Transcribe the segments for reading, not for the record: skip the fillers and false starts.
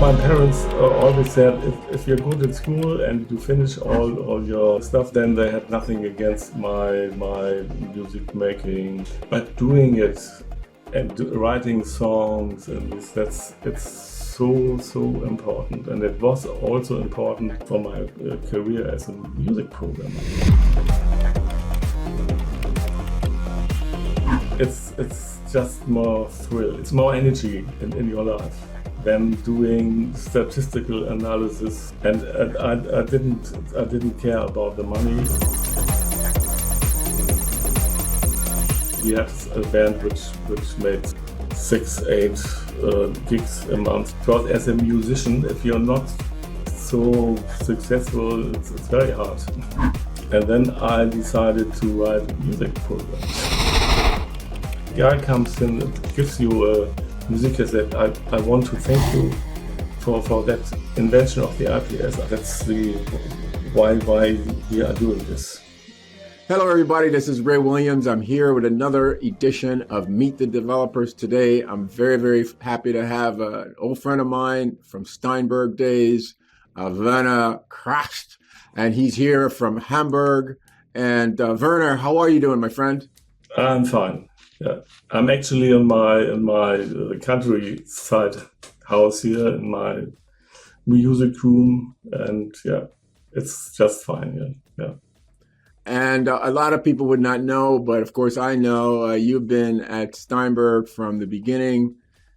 My parents always said if you're good at school and you finish all your stuff, then they had nothing against my music making. But doing it and writing songs and it's so important, and it was also important for my career as a music programmer. It's just more thrill, it's more energy in your life than doing statistical analysis, and I didn't care about the money. We had a band which made 6-8 gigs a month. Because as a musician, if you're not so successful, it's very hard. And then I decided to write a music program. The guy comes in and gives you a music cassette. I want to thank you for that invention of the IPS. That's the why we are doing this. Hello everybody, this is Ray Williams. I'm here with another edition of Meet the Developers today. I'm very happy to have an old friend of mine from Steinberg days, Werner Kracht, and he's here from Hamburg. And Werner, how are you doing, my friend? I'm fine. Yeah, I'm actually in my countryside house here in my music room, and yeah, it's just fine. Yeah. And a lot of people would not know, but of course I know you've been at Steinberg from the beginning.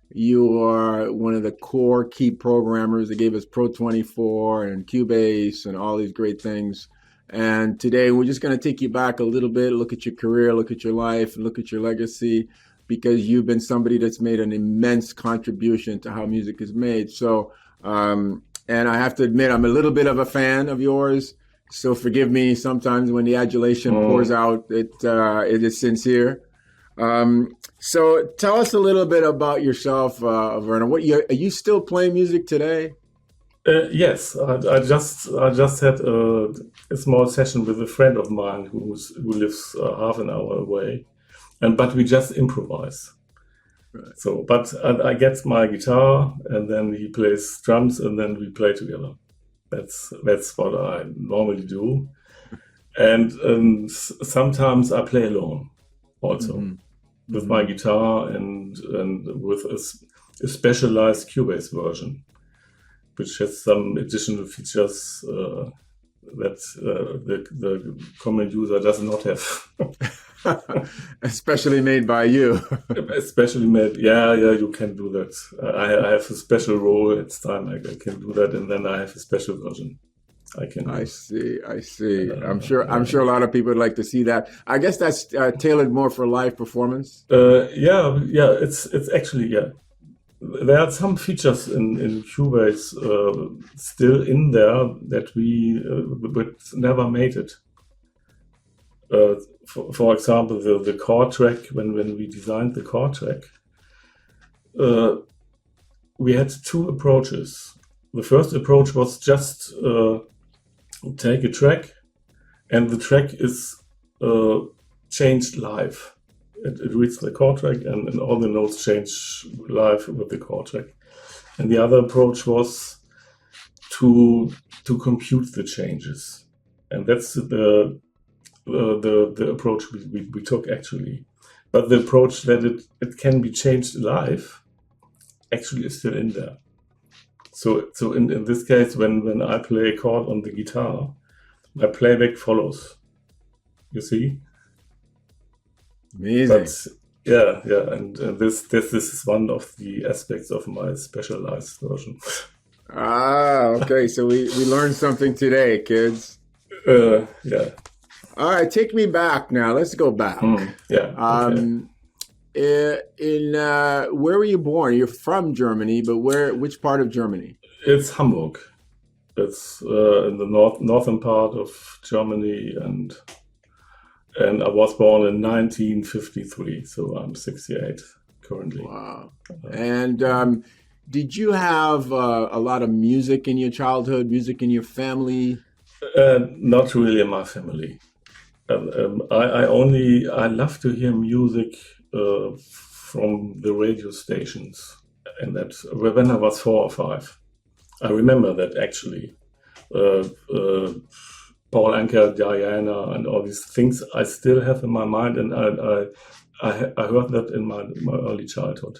You are one of the core key programmers that gave us Pro-24 and Cubase and all these great things. And today we're just going to take you back a little bit, look at your career, look at your life, and look at your legacy, because you've been somebody that's made an immense contribution to how music is made. So, and I have to admit, I'm a little bit of a fan of yours. So forgive me sometimes when the adulation pours out, it is sincere. So tell us a little bit about yourself, Werner. Are you still playing music today? Yes, I just had a small session with a friend of mine who lives half an hour away, but we just improvise. Right. So, but I get my guitar and then he plays drums and then we play together. That's what I normally do, and sometimes I play alone, also with my guitar and with a specialized Cubase version, which has some additional features that the common user does not have. Especially made by you. Especially made, yeah, you can do that. I have a special role at Steinberg. I can do that, and then I have a special version. I see. I'm sure a lot of people would like to see that. I guess that's tailored more for live performance. Yeah. It's actually, yeah. There are some features in Cubase still in there that we but never made it. For example, the chord track, when we designed the chord track, we had two approaches. The first approach was just take a track, and the track is changed live. It reads the chord track, and all the notes change live with the chord track. And the other approach was to compute the changes, and that's the approach we took actually. But the approach that it can be changed live actually is still in there. So in this case, when I play a chord on the guitar, my playback follows. You see? Amazing. But yeah, and this is one of the aspects of my specialized version. Okay. So we learned something today, kids. Yeah. All right, take me back now. Let's go back. Okay. Where were you born? You're from Germany, but which part of Germany? It's Hamburg. It's in the northern part of Germany, and I was born in 1953, so I'm 68 currently. Wow. And did you have a lot of music in your childhood, music in your family? Not really in my family. I love to hear music from the radio stations, and that when I was 4 or 5. I remember that actually. Paul Anka, Diana, and all these things I still have in my mind, and I heard that in my early childhood.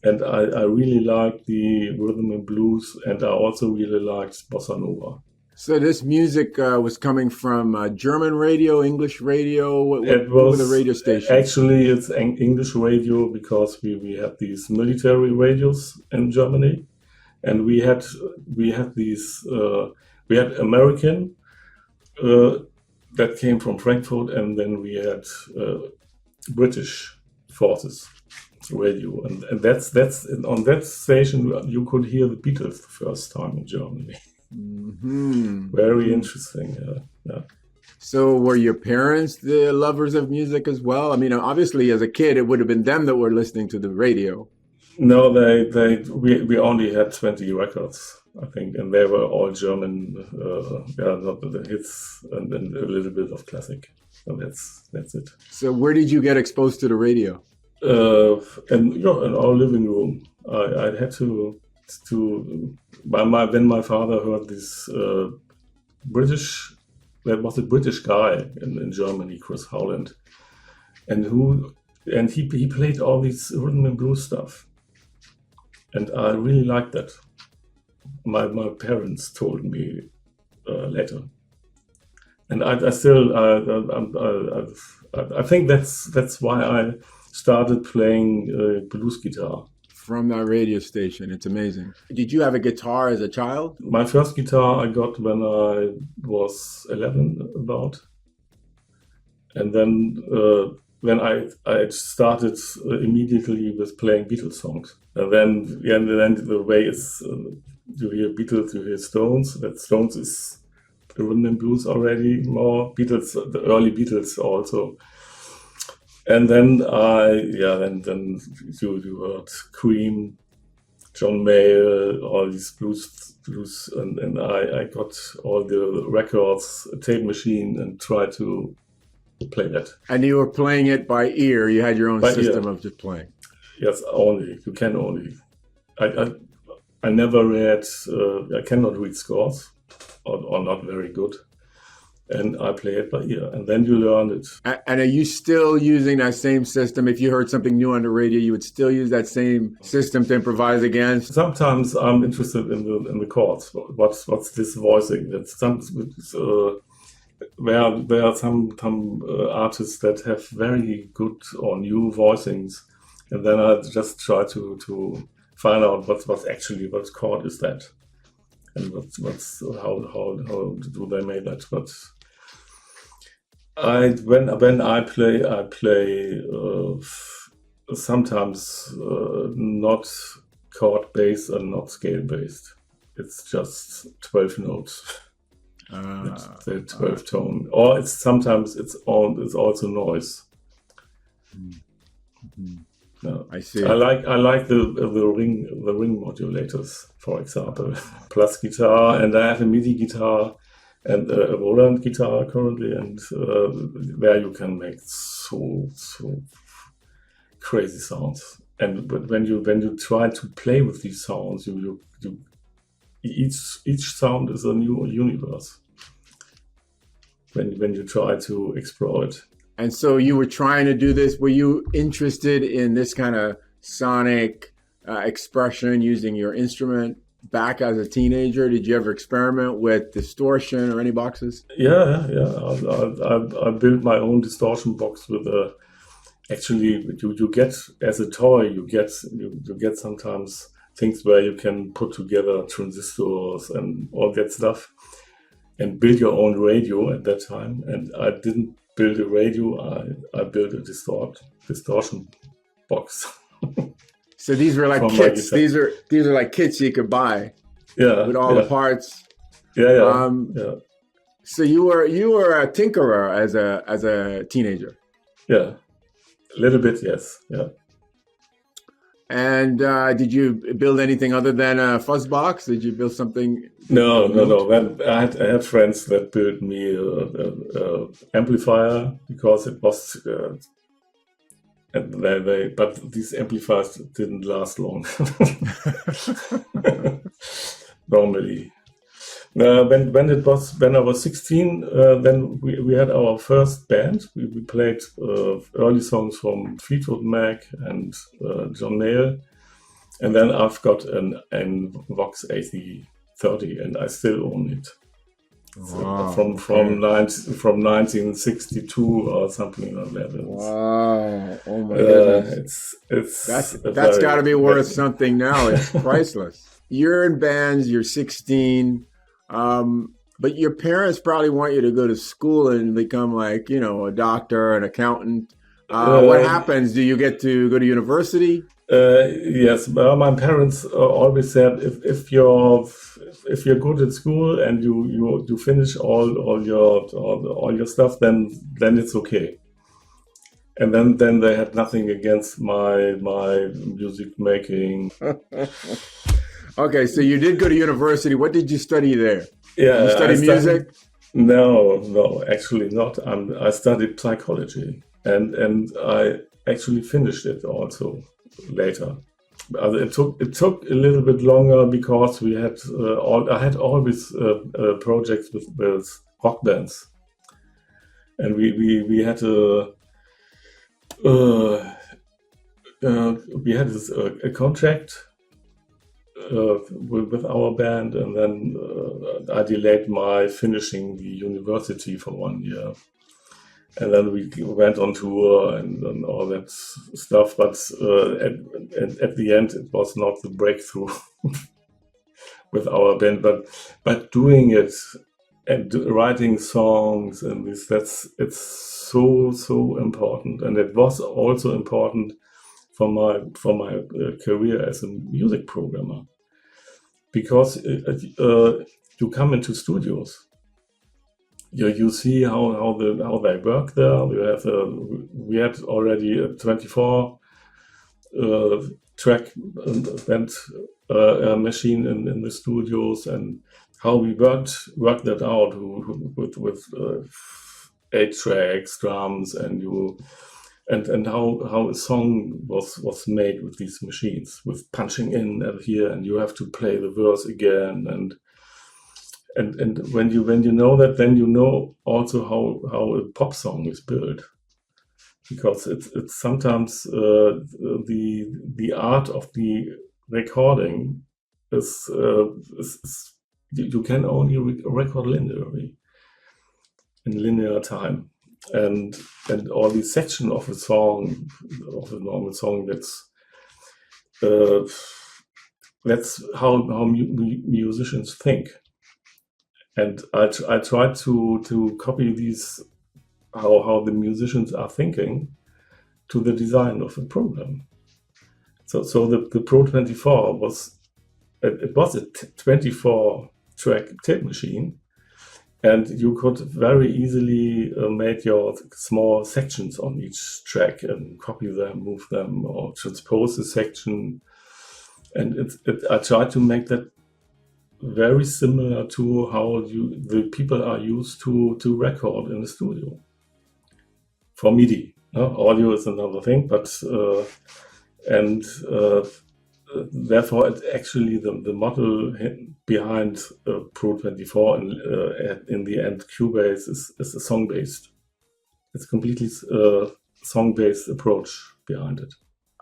And I really liked the rhythm and blues, and I also really liked bossa nova. So this music was coming from German radio, English radio? What were the radio stations? Actually, it's English radio because we had these military radios in Germany, and we had American that came from Frankfurt, and then we had British forces radio, and that's on that station you could hear the Beatles the first time in Germany. Mm-hmm. Very interesting. Yeah. So were your parents the lovers of music as well? I mean, obviously as a kid it would have been them that were listening to the radio. No, we only had 20 records, I think, and they were all German, not the hits, and then a little bit of classic. So that's it. So where did you get exposed to the radio? In our living room. I had to when my father heard this British, there was a British guy in Germany, Chris Howland, and he played all this rhythm and blues stuff, and I really liked that. My parents told me later, and I think that's why I started playing blues guitar. From that radio station. It's amazing. Did you have a guitar as a child? My first guitar I got when I was 11 about. And then I started immediately with playing Beatles songs. And then the way is you hear Beatles, you hear Stones. That Stones is the rhythm and blues already more. Beatles, the early Beatles also. And then then you heard Cream, John Mayall, all these blues, and I got all the records, a tape machine, and tried to play that. And you were playing it by ear. You had your own system of just playing. Yes, only. You can only. I never read. I cannot read scores, or not very good. And I play it by ear, and then you learn it. And are you still using that same system? If you heard something new on the radio, you would still use that same system to improvise against? Sometimes I'm interested in the chords. What's this voicing? That's there are some artists that have very good or new voicings, and then I just try to find out what chord is that, and how do they make that? But when I play sometimes not chord based and not scale based. It's just 12 notes. It's the 12 tone, or sometimes it's also noise. Mm-hmm. Yeah. I see. I like the ring modulators, for example, plus guitar, and I have a MIDI guitar and a Roland guitar currently, and there you can make so crazy sounds. But when you try to play with these sounds, each sound is a new universe. When you try to explore it. And so you were trying to do this. Were you interested in this kind of sonic expression using your instrument back as a teenager? Did you ever experiment with distortion or any boxes? Yeah. I built my own distortion box with actually you get as a toy. You get sometimes things where you can put together transistors and all that stuff, and build your own radio at that time. And I didn't build a radio. I built a distortion box. So these were like kits. These are like kits you could buy. Yeah, with all the parts. Yeah. So you were a tinkerer as a teenager. Yeah, a little bit. Yes. Yeah. And did you build anything other than a fuzz box? Did you build something? No. I had friends that built me a amplifier because it was, but these amplifiers didn't last long. normally. When I was 16, then we had our first band. We played early songs from Fleetwood Mac and John Mayall, and then I've got an Vox 8030, and I still own it. Wow. From 1962 or something like that. Wow! Oh my goodness! That's got to be worth something now. It's priceless. You're in bands. You're 16, but your parents probably want you to go to school and become like a doctor, an accountant. What happens? Do you get to go to university? Yes, my parents always said if you're good at school and you finish all your stuff, then it's okay. And then they had nothing against my music making. Okay, so you did go to university. What did you study there? Yeah, you study music? No, actually not. I studied psychology, and I actually finished it also later. It took a little bit longer because we had I had always projects with rock bands, and we had a contract with our band, and then I delayed my finishing the university for 1 year. And then we went on tour and all that stuff. But at the end, it was not the breakthrough with our band. But doing it and writing songs and it's so important. And it was also important for my career as a music programmer, because you come into studios. You see how they work there. We had already a 24 track band machine in the studios, and how we worked that out with 8 tracks, drums, and how a song was made with these machines, with punching in and here, and you have to play the verse again, and when you know that, then you know also how a pop song is built, because it's sometimes the art of the recording is you can only record linearly in linear time, and all the section of a song, of a normal song, that's how musicians think. And I try to copy these, how the musicians are thinking, to the design of the program. So the Pro-24 was a 24 track tape machine, and you could very easily make your small sections on each track and copy them, move them, or transpose the section. And I tried to make that very similar to how the people are used to record in the studio. For MIDI, audio is another thing, but therefore it actually the model behind Pro-24 and in the end Cubase is a song-based. It's completely song-based approach behind it.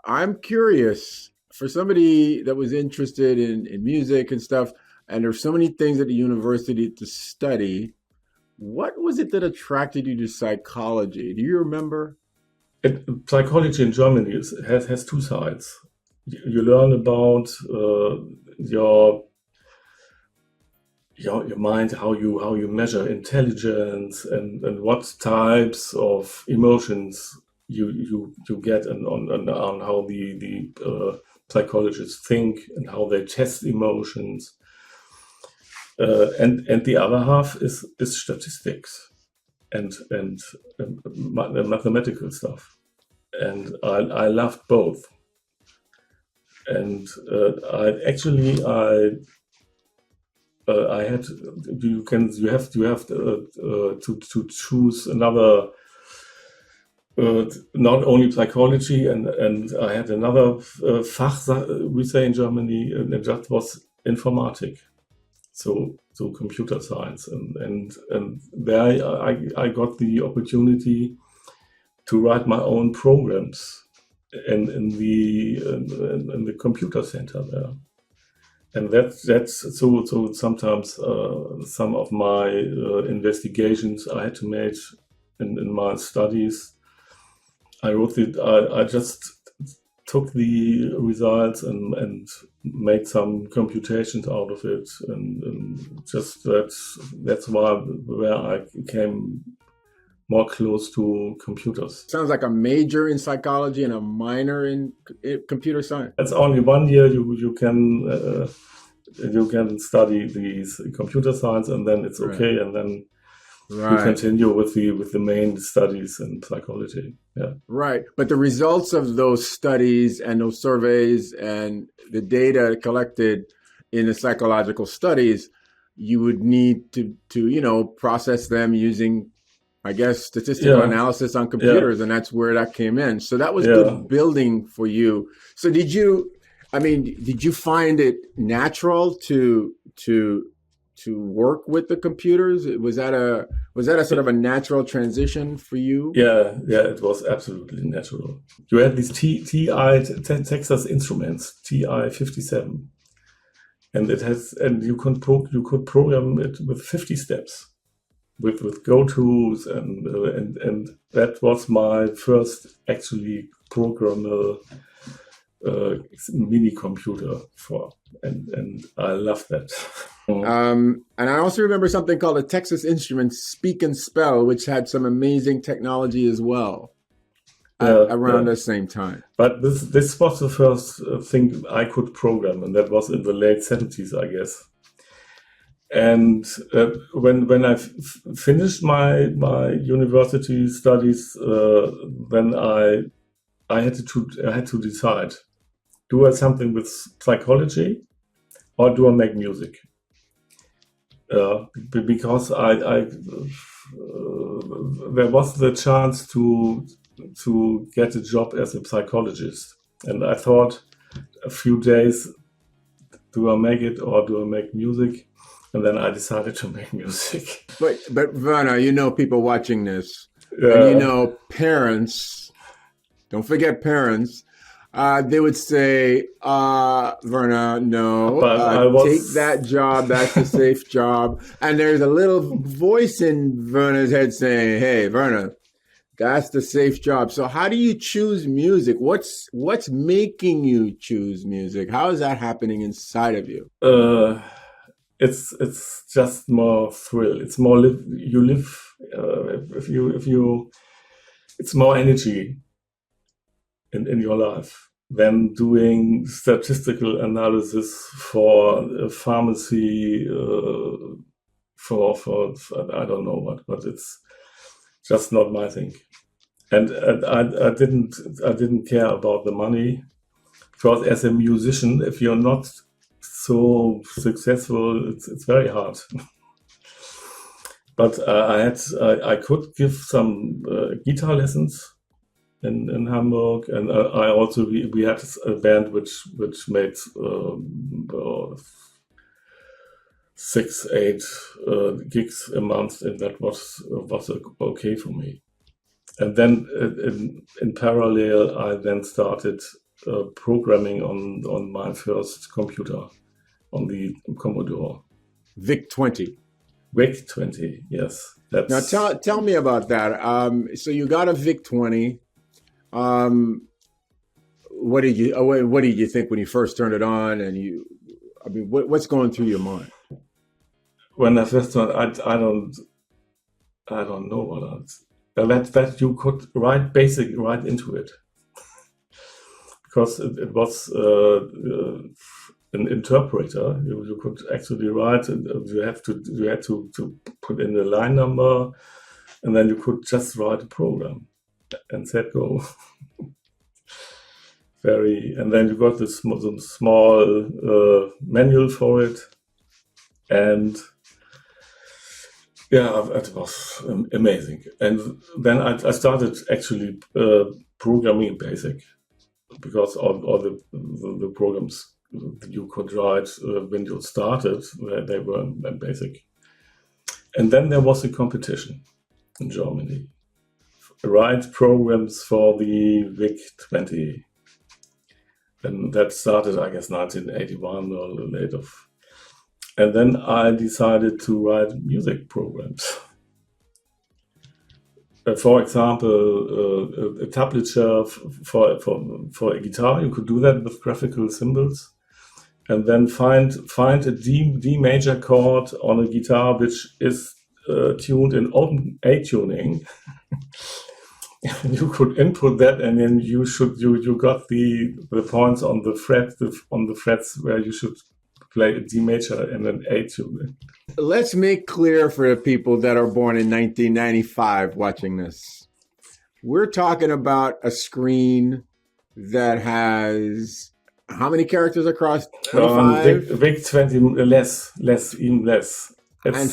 I'm curious, for somebody that was interested in music and stuff, and there's so many things at the university to study, what was it that attracted you to psychology? Do you remember? Psychology in Germany has 2 sides. You learn about your mind, how you measure intelligence, and what types of emotions you get, and on how the psychologists think and how they test emotions. And the other half is statistics and mathematical stuff, and I loved both. And I had you have to choose another, not only psychology, and I had another Fach, we say in Germany, and that was informatic. so computer science, and there I got the opportunity to write my own programs in the computer center there. And that's so sometimes some of my investigations I had to make in my studies. I just took the results and made some computations out of it, and just that's where I came more close to computers. Sounds like a major in psychology and a minor in computer science. That's only 1 year you can study these computer science, and then it's okay, and then you continue with the main studies in psychology. Yeah. Right. But the results of those studies and those surveys and the data collected in the psychological studies, you would need to process them using, I guess, statistical analysis on computers, and that's where that came in. So that was good building for you. So did you find it natural to work with the computers? Was that a sort of a natural transition for you? Yeah, it was absolutely natural. You had these TI Texas Instruments TI-57, and you could program it with 50 steps. With go-tos and that was my first actually programmer mini computer and I loved that. And I also remember something called a Texas Instruments Speak and Spell, which had some amazing technology as well around the same time. But this was the first thing I could program, and that was in the late 70s, I guess. And when I finished my university studies, then I had to decide: do I something with psychology, or do I make music? Because there was the chance to get a job as a psychologist, and I thought a few days: do I make it or do I make music? And then I decided to make music. But Werner, people watching this, and parents, don't forget parents, they would say, Werner, no, take that job, that's a safe job. And there's a little voice in Werner's head saying, hey, Werner, that's the safe job. So how do you choose music? What's making you choose music? How is that happening inside of you? It's just more thrill. It's more you live if you it's more energy in your life than doing statistical analysis for a pharmacy for I don't know what, but it's just not my thing. And I didn't care about the money, because as a musician, if you're not so successful, it's very hard. But I could give some guitar lessons in Hamburg, and I also we had a band which made 6-8 gigs a month, and that was okay for me. And then in parallel, I then started programming on my first computer, on the Commodore. VIC-20. VIC-20, yes. Now tell me about that. So you got a VIC-20. What did you think when you first turned it on? And what's going through your mind? When I first turned, I don't know what that you could write basic right into it, because it was an interpreter. You could actually write, and you had to put in the line number, and then you could just write a program and set go. And then you got this small manual for it, and yeah, it was amazing. And then I started actually programming in BASIC, because all the programs you could write when you started. They were in BASIC. And then there was a competition in Germany. Write programs for the VIC-20. And that started, I guess, 1981 or later. And then I decided to write music programs. For example, a tablature for a guitar, you could do that with graphical symbols, and then find a D major chord on a guitar which is tuned in open A tuning. You could input that, and then you got the points on the frets where you should play a D major and an A tuning. Let's make clear for the people that are born in 1995 watching this. We're talking about a screen that has how many characters across? 25? VIC-20, even less. And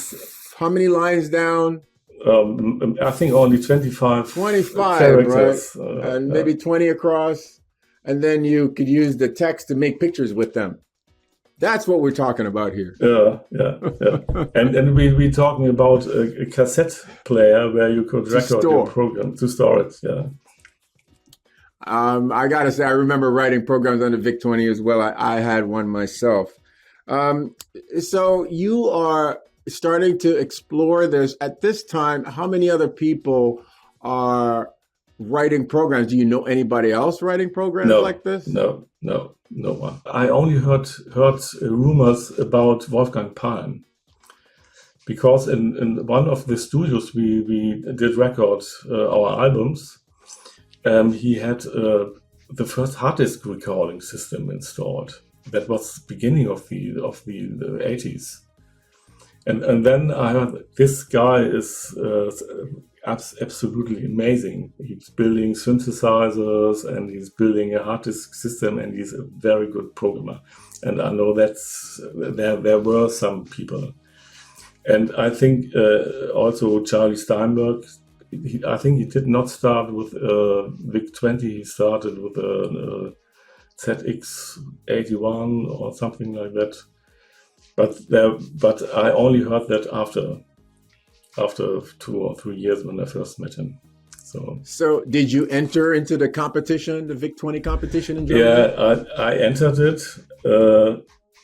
how many lines down? I think only 25 characters, right? And maybe 20 across. And then you could use the text to make pictures with them. That's what we're talking about here. Yeah. and we're talking about a cassette player where you could record your program to store it. Yeah. I gotta say, I remember writing programs on the VIC-20 as well. I had one myself. So you are starting to explore this at this time. How many other people are writing programs? Do you know anybody else writing programs like this? No one. I only heard rumors about Wolfgang Palm, because in one of the studios we did record our albums. He had the first hard disk recording system installed. That was the beginning of the 80s. And then I heard this guy is absolutely amazing. He's building synthesizers and he's building a hard disk system, and he's a very good programmer. And I know there were some people. And I think also Charlie Steinberg, I think he did not start with VIC-20, he started with a ZX81 or something like that. But I only heard that after 2 or 3 years when I first met him. So did you enter into the competition, the VIC-20 competition in Germany? Yeah, I entered it,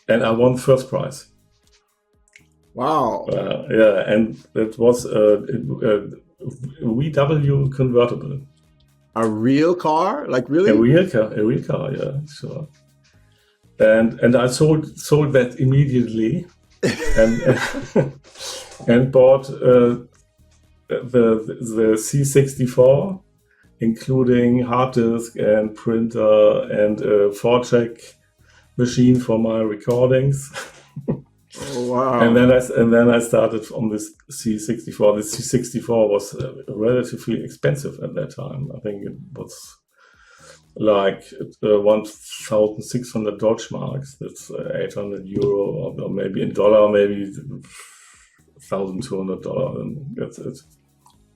and I won first prize. Wow. Yeah, and it was a VW convertible. A real car? Like really? A real car, yeah, sure. And I sold that immediately, and bought the C64, including hard disk and printer and a 4-track machine for my recordings. Oh, wow! And then I started on this C64. The C64 was relatively expensive at that time. I think it was like 1,600 Deutschmarks. That's 800 euro, or maybe in dollar, maybe $1,200. And that's it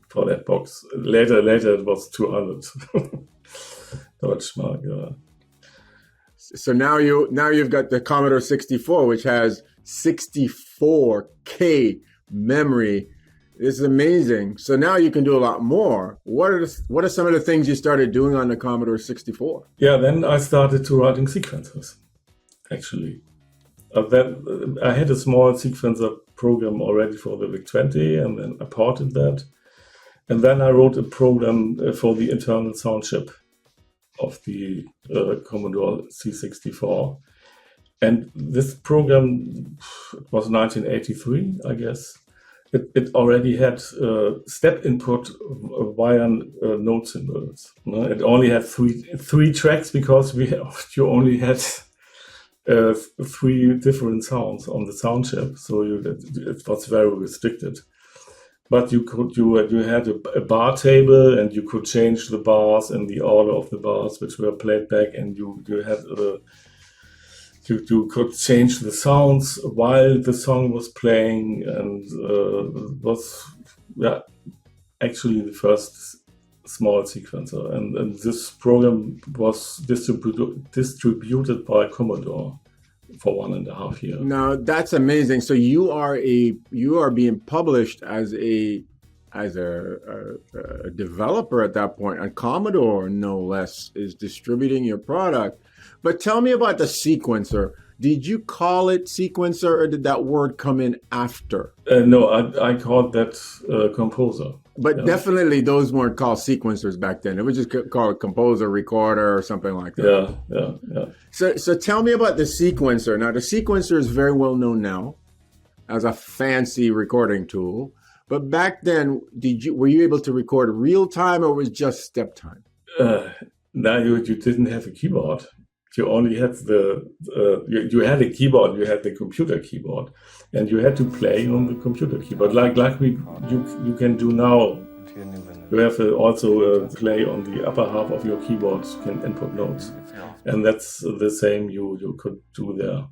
for that box. Later it was 200 Deutschmark. Yeah. So now you've got the Commodore 64, which has 64K memory. It's amazing. So now you can do a lot more. What are some of the things you started doing on the Commodore 64? Yeah, then I started to writing sequencers, actually. Then I had a small sequencer program already for the VIC-20, and then I ported that. And then I wrote a program for the internal sound chip of the Commodore C64. And this program was 1983, I guess. It already had step input via note symbols. It only had three tracks because you only had 3 different sounds on the sound chip, so it was very restricted. But you had a bar table, and you could change the bars and the order of the bars which were played back, and you had you could change the sounds while the song was playing, and was actually the first small sequencer. And this program was distributed by Commodore. for 1.5 years. Now that's amazing. So you are being published as a developer at that point, and Commodore no less is distributing your product. But tell me about the sequencer. Did you call it sequencer, or did that word come in after? No, I called that composer. But definitely those weren't called sequencers back then. It was just called composer, recorder, or something like that. Yeah. So tell me about the sequencer. Now, the sequencer is very well known now as a fancy recording tool. But back then, were you able to record real time, or was it just step time? No, you didn't have a keyboard. You only had you had a keyboard. You had the computer keyboard, and you had to play on the computer keyboard, like you can do now. You have also play on the upper half of your keyboard. You can input notes, and that's the same you could do there.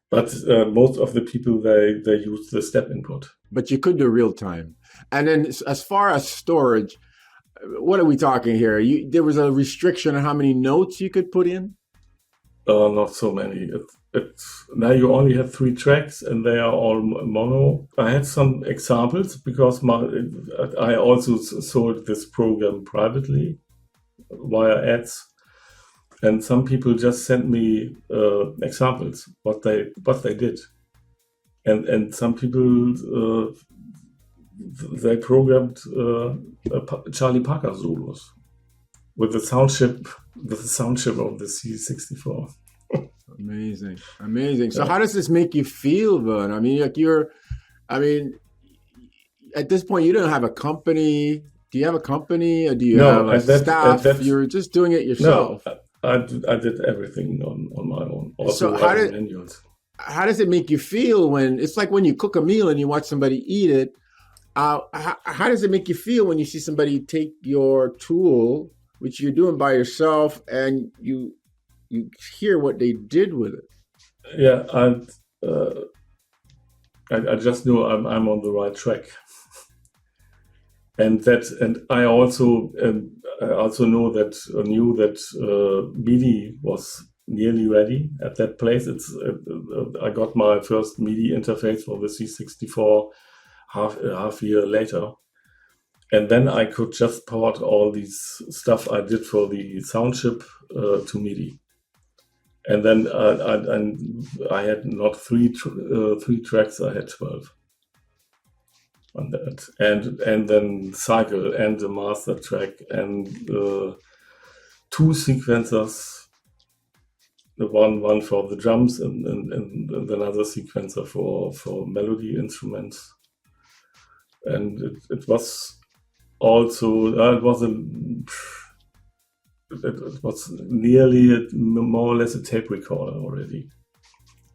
But most of the people they use the step input. But you could do real time. And then as far as storage, what are we talking here? There was a restriction on how many notes you could put in? Not so many. Now you only have 3 tracks, and they are all mono. I had some examples because I also sold this program privately via ads, and some people just sent me examples what they did, and some people they programmed Charlie Parker solos with the sound chip of the C64. Amazing. So how does this make you feel, Vern? I mean, at this point, you don't have a company. Do you have a company, or do you have a staff? You're just doing it yourself. No, I did everything on my own. Also, so how does it make you feel when it's like when you cook a meal and you watch somebody eat it? How does it make you feel when you see somebody take your tool, which you're doing by yourself, and you hear what they did with it? Yeah, I just know I'm on the right track, and I also knew that MIDI was nearly ready at that place. I got my first MIDI interface for the C64 half year later. And then I could just port all these stuff I did for the sound chip to MIDI. And then I had not three tracks, I had 12 on that. And then cycle and the master track and 2 sequencers, the one for the drums and another sequencer for melody instruments. And it was also it was nearly more or less a tape recorder already.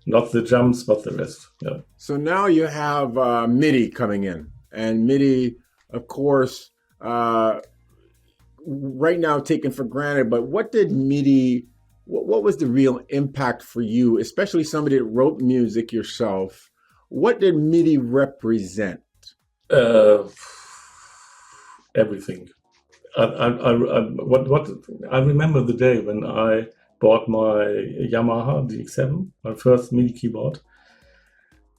Not the drums, but the rest. Yeah. So now you have MIDI coming in, and MIDI, of course, right now taken for granted. But what did MIDI? What was the real impact for you, especially somebody that wrote music yourself? What did MIDI represent? Everything. I remember the day when I bought my Yamaha DX7, my first MIDI keyboard,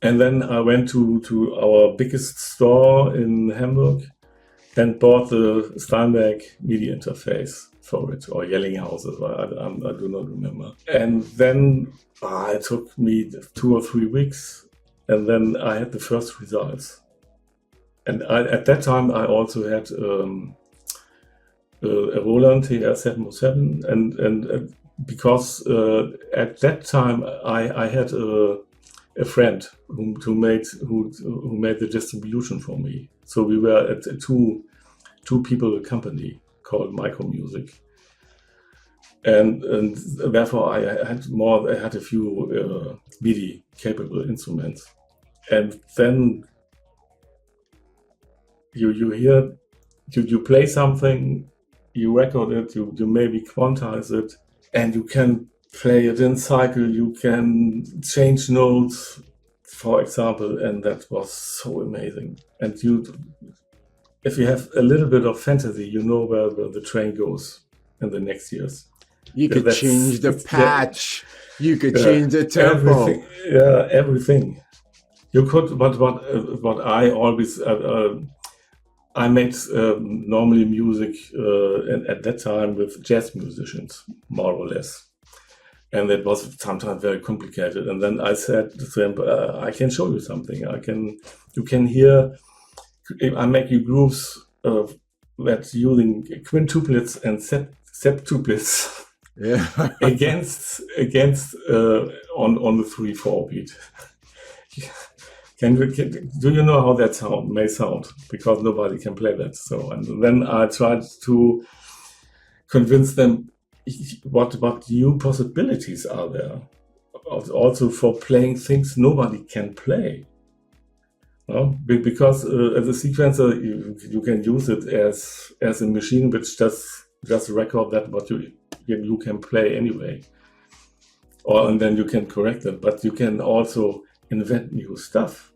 and then I went to our biggest store in Hamburg and bought the Steinberg MIDI interface for it, or Yellinghausen, I do not remember. And then it took me 2 or 3 weeks, and then I had the first results. And at that time, I also had a Roland TR-707, and because at that time I had a friend who made the distribution for me. So we were at a two people company called Micro Music, and therefore I had a few MIDI capable instruments, and then you hear, you play something, you record it, you maybe quantize it, and you can play it in cycle, you can change notes, for example, and that was so amazing. And if you have a little bit of fantasy, you know where the train goes in the next years. You could change the pitch. You could change the tempo. Everything. You could, but what I always I made normally music at that time with jazz musicians, more or less. And it was sometimes very complicated. And then I said to them, I can show you something. You can hear, I make you grooves that's using quintuplets and septuplets against on the 3/4 beat. Do you know how that may sound? Because nobody can play that. So, and then I tried to convince them what new possibilities are there, also for playing things nobody can play. No? Because as a sequencer, you can use it as a machine which just record that what you can play anyway, and then you can correct it. But you can also invent new stuff.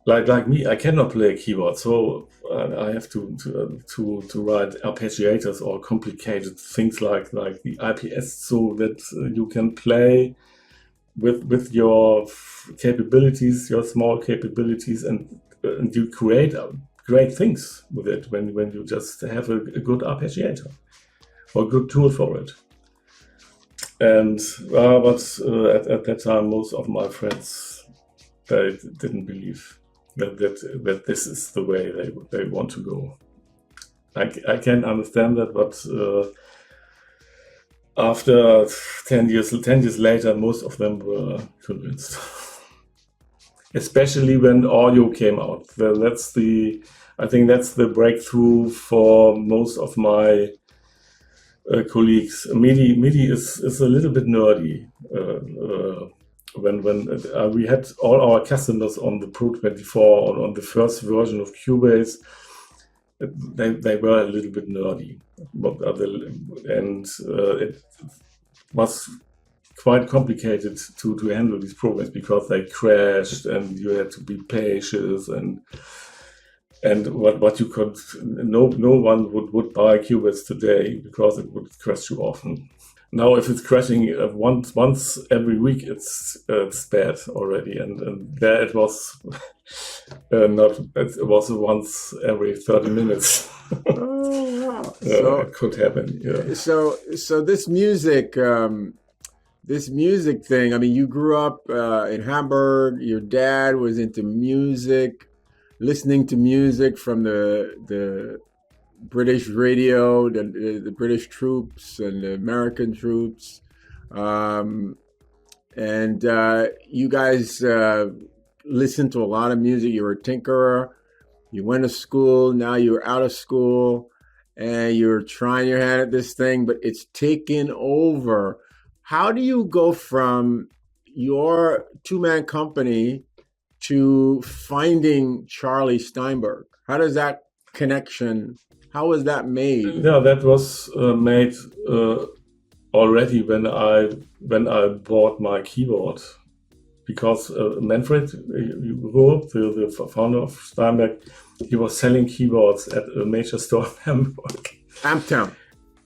Like me, I cannot play a keyboard, so I have to write arpeggiators or complicated things like the IPS, so that you can play with your capabilities, your small capabilities, and you create great things with it when you just have a good arpeggiator or a good tool for it. And but at that time, most of my friends, they didn't believe that this is the way they want to go. I can understand that, but after 10 years later, most of them were convinced. Especially when audio came out. I think that's the breakthrough for most of my colleagues. MIDI is a little bit nerdy. When we had all our customers on the Pro-24 or on the first version of Cubase, they were a little bit nerdy, and it was quite complicated to handle these programs because they crashed, and you had to be patient, and what you could no one would buy Cubase today because it would crash too often. Now, if it's crashing once every week, it's bad already, and there it was not. It was once every 30 minutes. Oh wow! So it could happen. Yeah. So this music thing. I mean, you grew up in Hamburg. Your dad was into music, listening to music from the British radio, the British troops and the American troops, and you guys listened to a lot of music. You were a tinkerer. You went to school. Now you're out of school, and you're trying your hand at this thing, but it's taken over. How do you go from your two-man company to finding Charlie Steinberg? How does that connection? How was that made? Yeah, that was made already when I bought my keyboard, because Manfred Rohr, the founder of Steinberg, he was selling keyboards at a major store in Hamburg.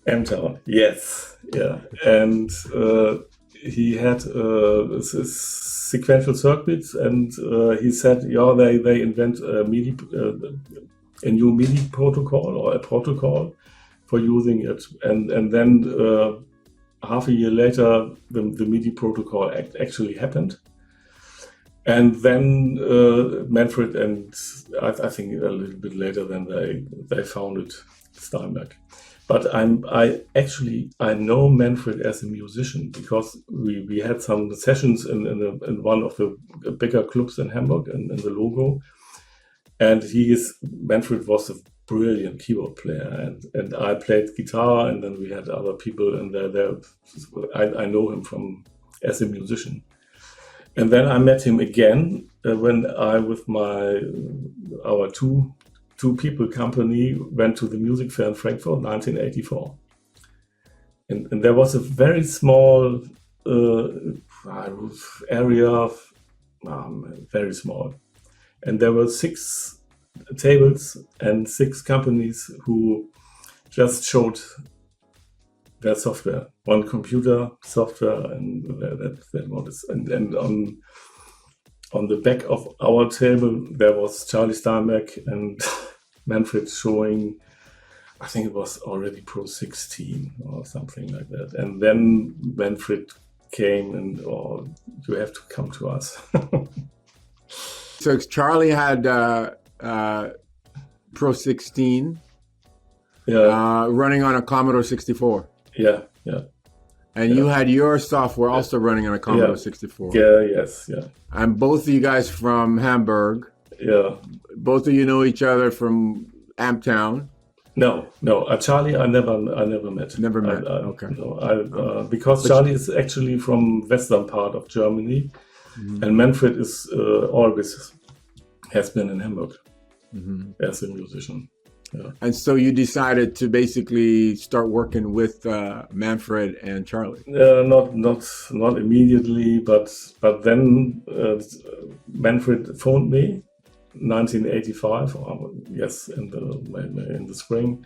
Amtown, yes, yeah, and he had sequential circuits, and he said, yeah, they invent a new MIDI protocol or a protocol for using it, and then half a year later, the MIDI protocol actually happened, and then Manfred and I think a little bit later, then they founded Steinberg. But I know Manfred as a musician because we had some sessions in one of the bigger clubs in Hamburg in the Logo. And Manfred was a brilliant keyboard player, and I played guitar, and then we had other people, and I know him as a musician. And then I met him again when I, with our two people company, went to the music fair in Frankfurt, 1984. And there was a very small area, very small. And there were 6 tables and 6 companies who just showed their software, one computer software, and that was and on the back of our table there was Charlie Steinberg and Manfred showing, I think it was already Pro 16 or something like that, and then Manfred came and, oh, you have to come to us. So Charlie had Pro 16 running on a Commodore 64. Yeah. And you had your software also running on a Commodore 64. Yes. And both of you guys from Hamburg. Yeah. Both of you know each other from Amptown. No. Charlie, I never met. Never met. Okay. No, because Charlie is actually from western part of Germany, and Manfred is always has been in Hamburg as a musician. Yeah. And so you decided to basically start working with Manfred and Charlie. Not immediately, but then Manfred phoned me, 1985. Yes, in the spring.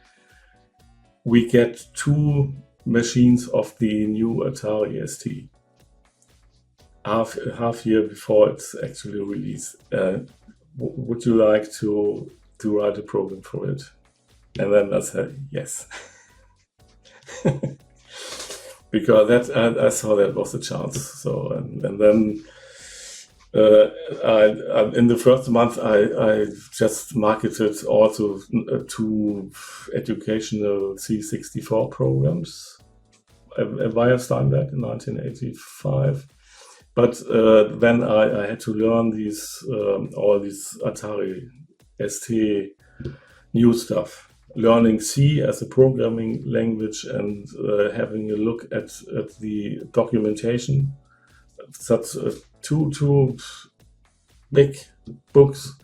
We get 2 machines of the new ATARI ST. Half year before it's actually released. Would you like to write a program for it? And then I said yes. Because I saw that was a chance. So and then in the first month I just marketed also 2 educational C64 programs via Steinberg in 1985. But then I had to learn all these ATARI ST new stuff, learning C as a programming language and having a look at the documentation. Such 2 big books,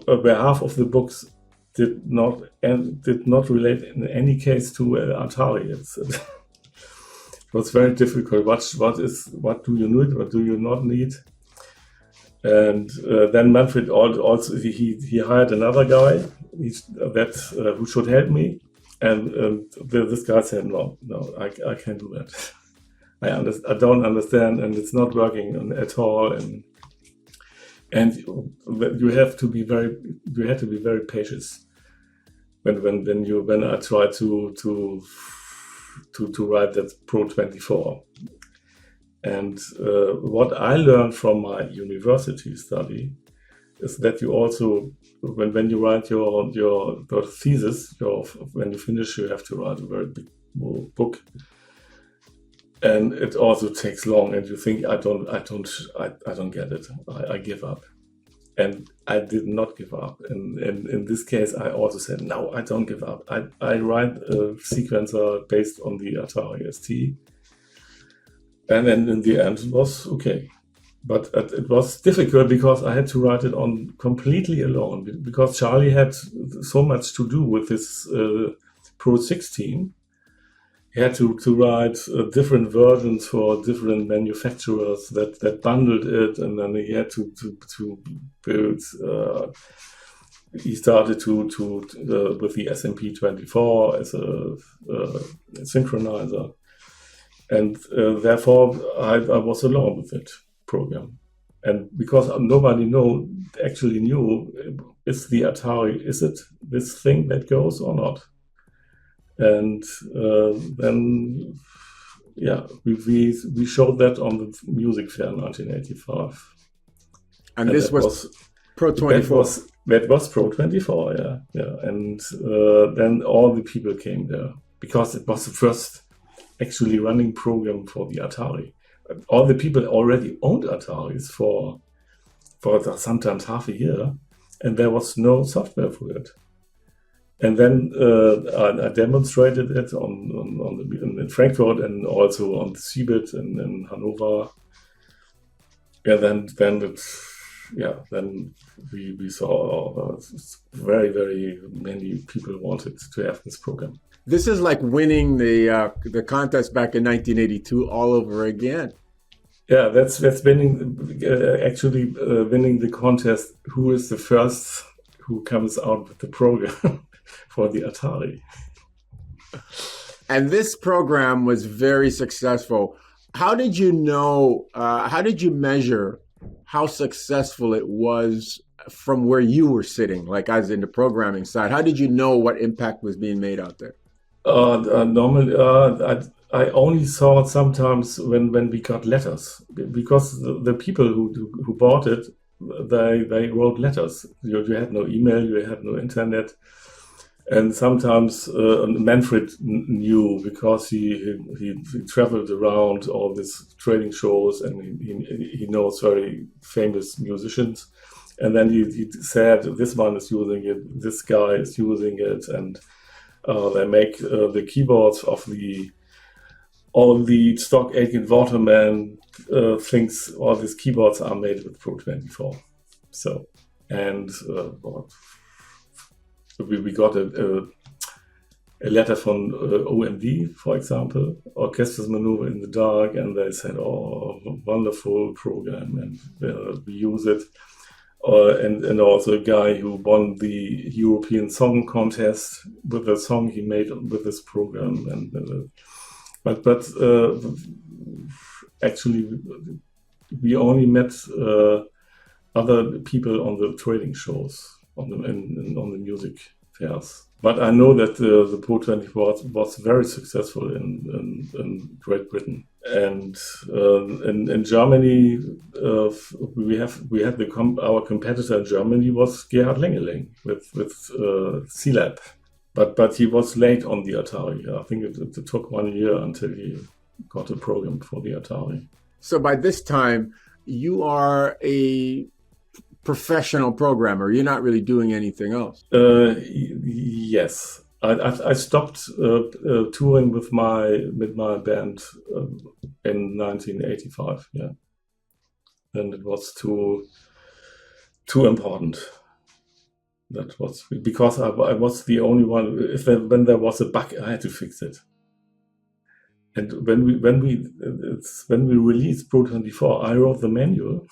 where half of the books did not relate in any case to ATARI. It was very difficult. What do you need? What do you not need? And then Manfred also he hired another guy who should help me, and this guy said no, I can't do that. I don't understand, and it's not working at all. And you have to be very patient when I try to write that Pro-24. And what I learned from my university study is that you also, when you write your thesis, when you finish, you have to write a very big book, and it also takes long. And you think, I don't get it. I give up, and I did not give up. And in this case, I also said, no, I don't give up. I write a sequencer based on the ATARI ST. And then in the end, it was okay. But it was difficult because I had to write it on completely alone, because Charlie had so much to do with this Pro 16. He had to write different versions for different manufacturers that bundled it, and then he had to build. He started to with the SMP24 as a synchronizer. And therefore, I was alone with that program. And because nobody actually knew, is the ATARI, is it this thing that goes or not? And then, we showed that on the music fair in 1985. And this was Pro-24? That was Pro-24, yeah. And then all the people came there, because it was the first actually running program for the ATARI. All the people already owned ATARIs for sometimes half a year, and there was no software for it. And then I demonstrated it in Frankfurt and also on the CeBIT in Hanover. And then we saw very, very many people wanted to have this program. This is like winning the contest back in 1982 all over again. Yeah, that's winning the contest. Who is the first who comes out with the program for the ATARI? And this program was very successful. How did you know, how did you measure how successful it was from where you were sitting, like as in the programming side? How did you know what impact was being made out there? Normally, I only saw it sometimes when we got letters, because the people who bought it, they wrote letters. You had no email, you had no internet, and sometimes Manfred knew, because he traveled around all these trading shows, and he knows very famous musicians. And then he said, this one is using it, this guy is using it, and they make the keyboards of all the stock 8-bit Waterman things. All these keyboards are made with Pro-24. So, and we got a letter from OMD, for example, Orchestra's Maneuver in the Dark, and they said, "Oh, wonderful program," and we use it. And also a guy who won the European Song Contest with a song he made with this program. And but actually, we only met other people on the trading shows, on the music fairs. But I know that the Pro-24 was very successful in Great Britain, and in Germany we had our competitor in Germany was Gerhard Lengeling with C-Lab, but he was late on the Atari. I think it took 1 year until he got a program for the Atari. So by this time, you are a professional programmer. You're not really doing anything else. Yes, I stopped touring with my band in 1985. Yeah, and it was too important. That was because I was the only one. When there was a bug, I had to fix it. And when we released Pro-24, I wrote the manual.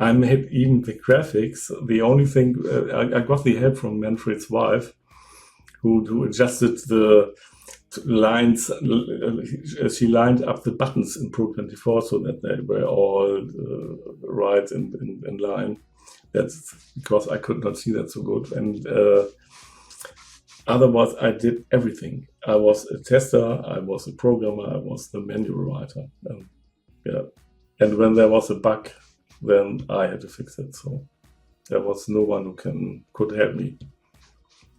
I made even the graphics. The only thing I got the help from Manfred's wife, who adjusted the lines. She lined up the buttons in Pro-24 so that they were all right in line. That's because I could not see that so good. And otherwise, I did everything. I was a tester. I was a programmer. I was the manual writer. And when there was a bug, then I had to fix it. So there was no one who could help me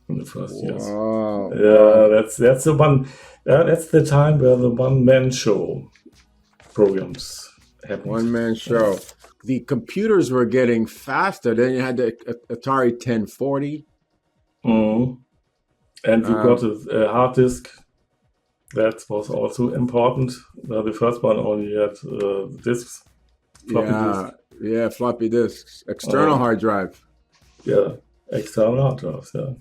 in the first years. Yeah, that's the one. That's the time where the one-man show programs happened. One-man show. The computers were getting faster. Then you had the Atari 1040. Mm-hmm. And you got a hard disk. That was also important. The first one only had disks. Floppy disk. Yeah, floppy disks. External hard drive. Yeah, external hard drives, yeah.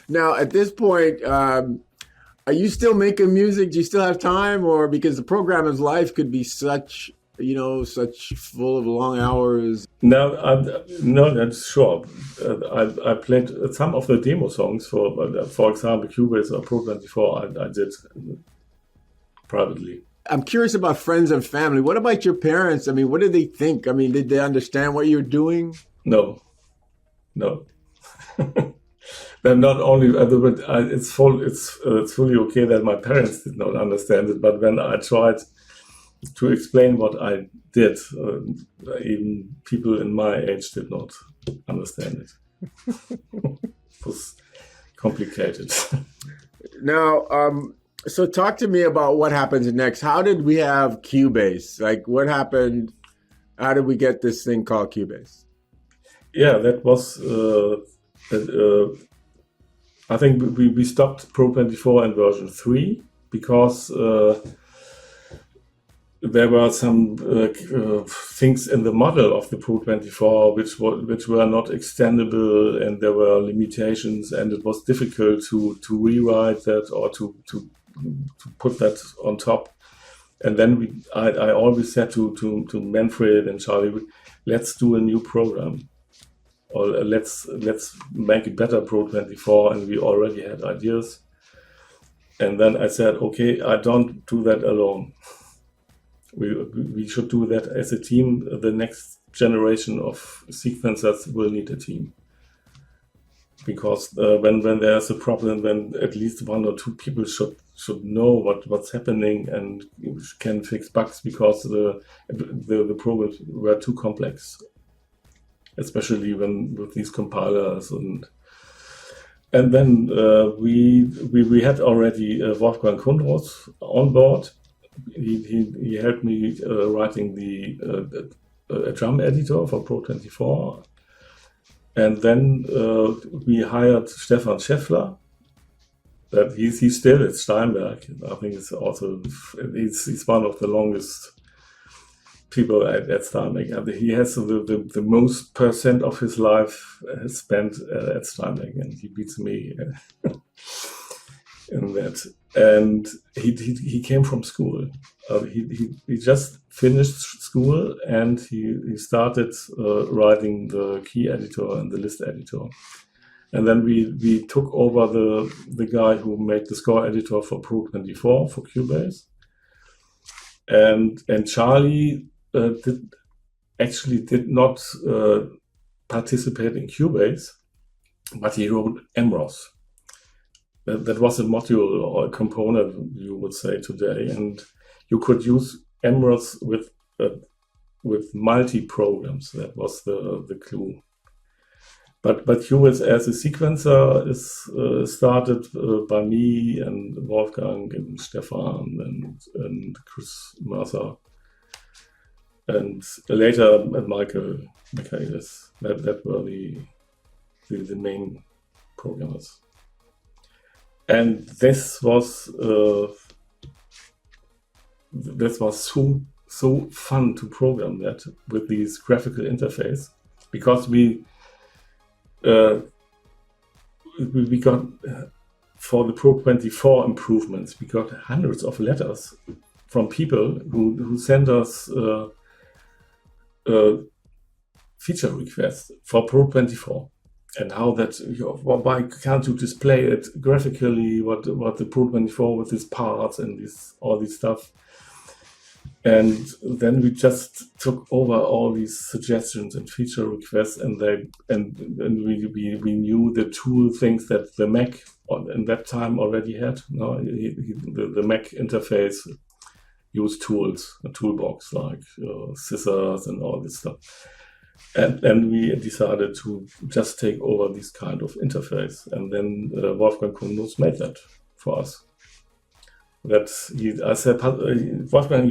Now, at this point, are you still making music? Do you still have time? Or because the programmer's life could be such full of long hours? No, that's sure. I played some of the demo songs for example, Cubase or Pro-24. I did privately. I'm curious about friends and family. What about your parents? I mean, what did they think? I mean, did they understand what you're doing? No. Then not only, it's fully okay that my parents did not understand it, but when I tried to explain what I did, even people in my age did not understand it. It was complicated. Now, so talk to me about what happens next. How did we have Cubase? Like, what happened? How did we get this thing called Cubase? Yeah, that was, I think we stopped Pro-24 in version 3 because there were some things in the model of the Pro-24 which were not extendable, and there were limitations, and it was difficult to rewrite that or to put that on top. And then I always said to Manfred and Charlie, let's do a new program. or let's make it better Pro-24, and we already had ideas. And then I said, okay, I don't do that alone. We should do that as a team. The next generation of sequencers will need a team. Because when there's a problem, then at least one or two people should know what's happening and can fix bugs, because the programs were too complex, especially when with these compilers. And then we had already Wolfgang Kundros on board. He helped me writing a drum editor for Pro-24. And then we hired Stefan Scheffler. That he's still at Steinberg. I think it's also he's one of the longest people at Steinberg. He has the most percent of his life spent at Steinberg, and he beats me in that. And he came from school. He just finished school, and he started writing the key editor and the list editor. And then we took over the guy who made the score editor for Pro-24 for Cubase. And Charlie did not participate in Cubase, but he wrote MROS. That was a module or a component, you would say today, and you could use MROS with multi-programs. That was the clue. But Cubase as a sequencer is started by me and Wolfgang and Stefan and Chris Mercer, and later Michael Michaelis. That were the main programmers. And this was so fun to program that with these graphical interface, because we got for the Pro-24 improvements, we got hundreds of letters from people who sent us feature requests for Pro-24. And how that, why can't you display it graphically? What the Pro-24 with its parts and all this stuff. And then we just took over all these suggestions and feature requests, and we knew the tool things that the Mac in that time already had. No, the Mac interface used tools, a toolbox like scissors and all this stuff. And we decided to just take over this kind of interface. And then Wolfgang Kundros made that for us. I said, Wolfgang,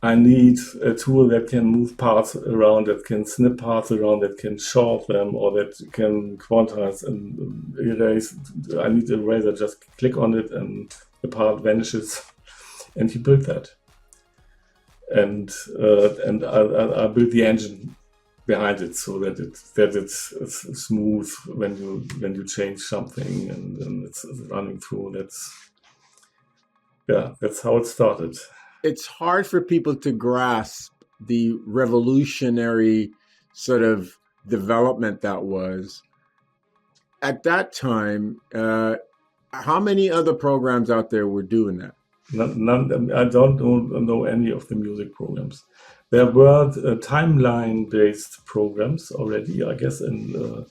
I need a tool that can move parts around, that can snip parts around, that can short them, or that can quantize and erase. I need an eraser, just click on it and the part vanishes. And he built that. And I built the engine behind it so that it's smooth when you change something and it's running through. That's how it started. It's hard for people to grasp the revolutionary sort of development that was. At that time, how many other programs out there were doing that? None. I don't know any of the music programs. There were timeline-based programs already, I guess, in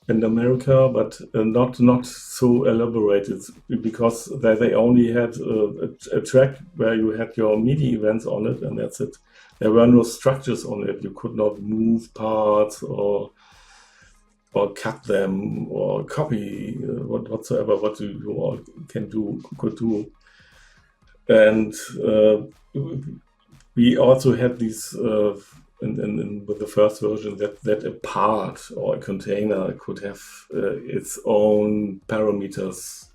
America, but not so elaborated, because they only had a track where you had your MIDI events on it, and that's it. There were no structures on it. You could not move parts or cut them or copy whatsoever what you all could do. And we also had these, with the first version, that a part or a container could have its own parameters,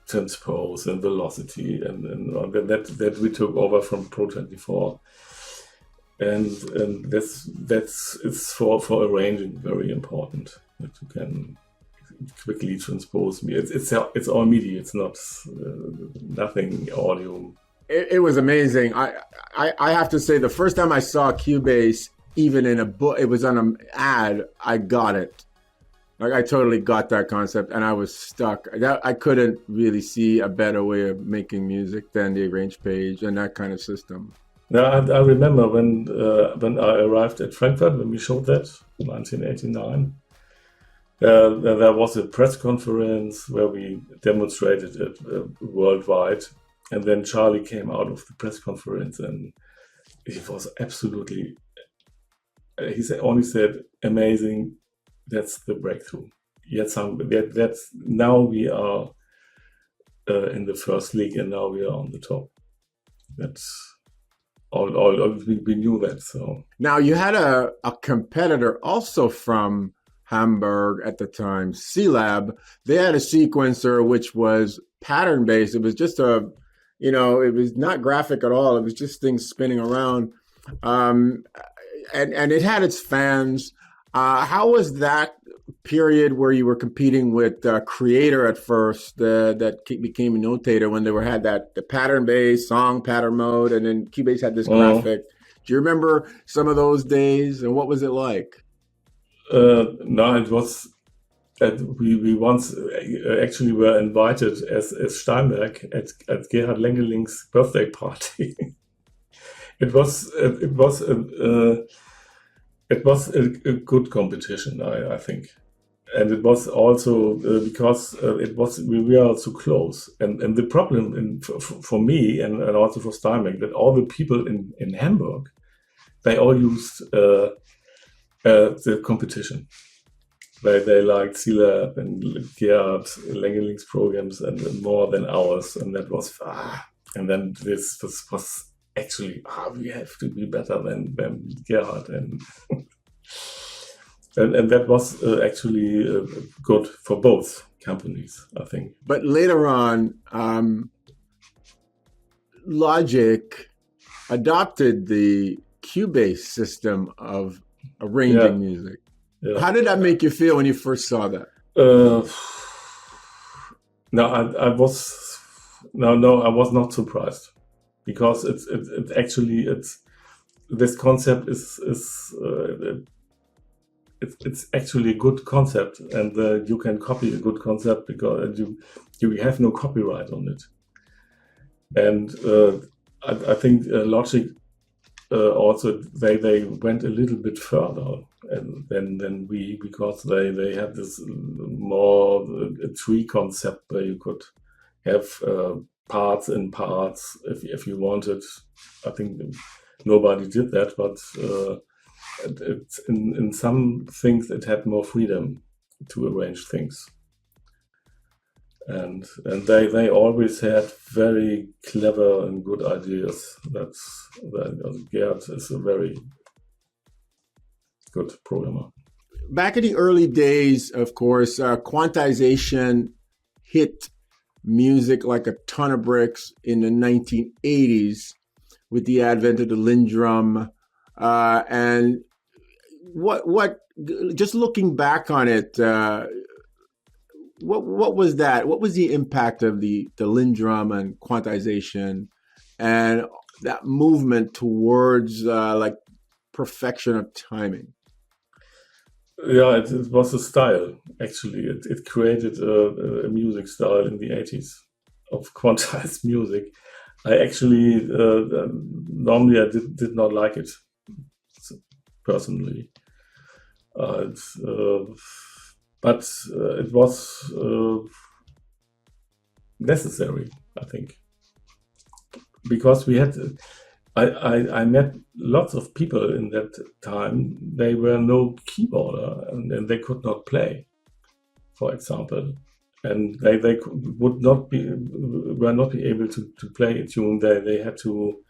transpose and velocity, and that we took over from Pro-24. And it's for arranging very important, that you can quickly transpose me. It's all MIDI. It's not nothing audio. It was amazing. I have to say, the first time I saw Cubase even in a book, it was on an ad, I got it. Like I totally got that concept, and I was stuck. I couldn't really see a better way of making music than the arrange page and that kind of system. Yeah, I remember when I arrived at Frankfurt, when we showed that in 1989. There was a press conference where we demonstrated it worldwide, and then Charlie came out of the press conference, and he was absolutely. Only said, "Amazing! That's the breakthrough. That's now we are in the first league, and now we are on the top." That's all we knew that. So now you had a competitor also from Hamburg at the time, C-Lab. They had a sequencer which was pattern based. It was just it was not graphic at all. It was just things spinning around, and it had its fans. How was that period where you were competing with Creator at first, that became a Notator, when they had the pattern-based song pattern mode, and then Cubase had this graphic? Do you remember some of those days, and what was it like? No, it was. We once actually were invited as Steinberg at Gerhard Lengeling's birthday party. It was a good competition, I think, and it was also because we were so close. And the problem for me and also for Steinberg, that all the people in Hamburg, they all used the competition. They liked C-Lab and Gerhard Lengeling's programs and more than ours, and that was and then this was actually, we have to be better than Gerhard, and and that was actually good for both companies, I think. But later on, Logic adopted the Cubase system of arranging music. Yeah. How did that make you feel when you first saw that? No, I was not surprised, because it's actually this concept is it's actually a good concept, and you can copy a good concept because you have no copyright on it. And I think Logic also they went a little bit further than we, because they had this more a tree concept where you could have parts in parts if you wanted. I think nobody did that, but it's in some things it had more freedom to arrange things. And they always had very clever and good ideas. Gerd is a very good programmer. Back in the early days, of course, quantization hit music like a ton of bricks in the 1980s with the advent of the Lindrum. And what just looking back on it, what was that? What was the impact of the Lindrum and quantization and that movement towards like perfection of timing? Yeah, it was a style, actually. It created a music style in the 80s of quantized music. I actually, normally I did not like it, personally. But it was necessary, I think, because we had. I met lots of people in that time. They were no keyboarder, and they could not play, for example, and they were not be able to play a tune. They had to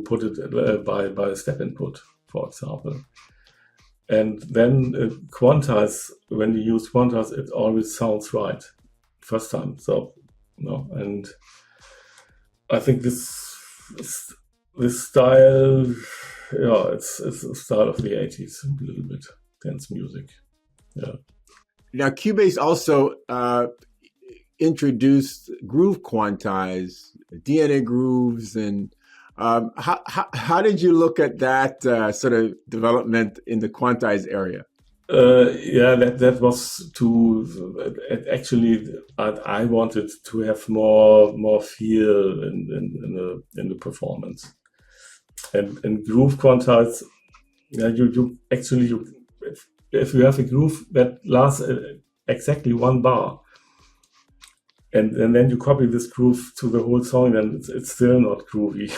put it by step input, for example. And then quantize, when you use quantize, it always sounds right first time. So, and I think this style, it's a style of the 80s, a little bit dance music. Yeah. Now, Cubase also introduced groove quantize, DNA grooves, and How did you look at that sort of development in the quantize area? Yeah, that was to actually I wanted to have more feel in the performance, and groove quantize. Yeah, you actually if you have a groove that lasts exactly one bar, and then you copy this groove to the whole song, then it's still not groovy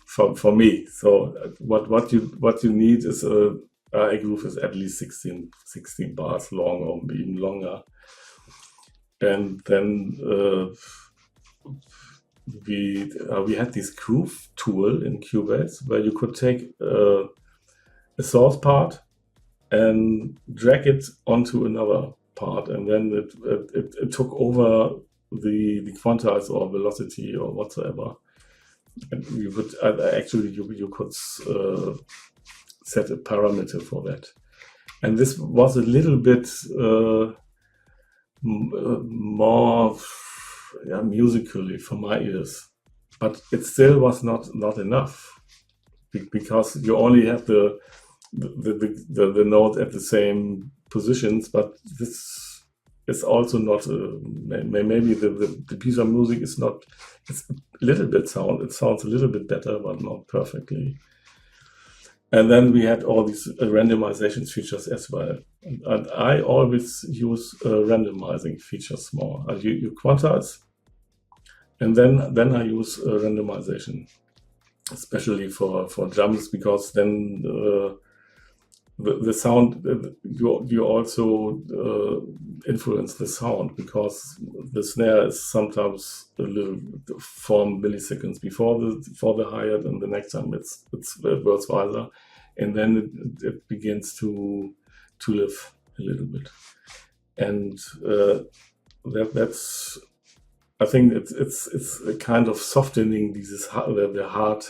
for me. So what you need is a groove is at least 16 bars long or even longer, and then we had this groove tool in Cubase where you could take a source part and drag it onto another part, and then it took over the quantize or velocity or whatsoever. And you could actually you could set a parameter for that, and this was a little bit more musically for my ears, but it still was not enough, because you only have the note at the same positions, but this is also not maybe the piece of music is not, it's a little bit it sounds a little bit better, but not perfectly. And then we had all these randomization features as well, and I always use randomizing features more. You quantize, and then I use randomization, especially for drums, because then the sound, you also influence the sound, because the snare is sometimes a little 4 milliseconds before the hi-hat, and the next time it's vice versa, and then it begins to live a little bit, and that's, I think it's a kind of softening the hard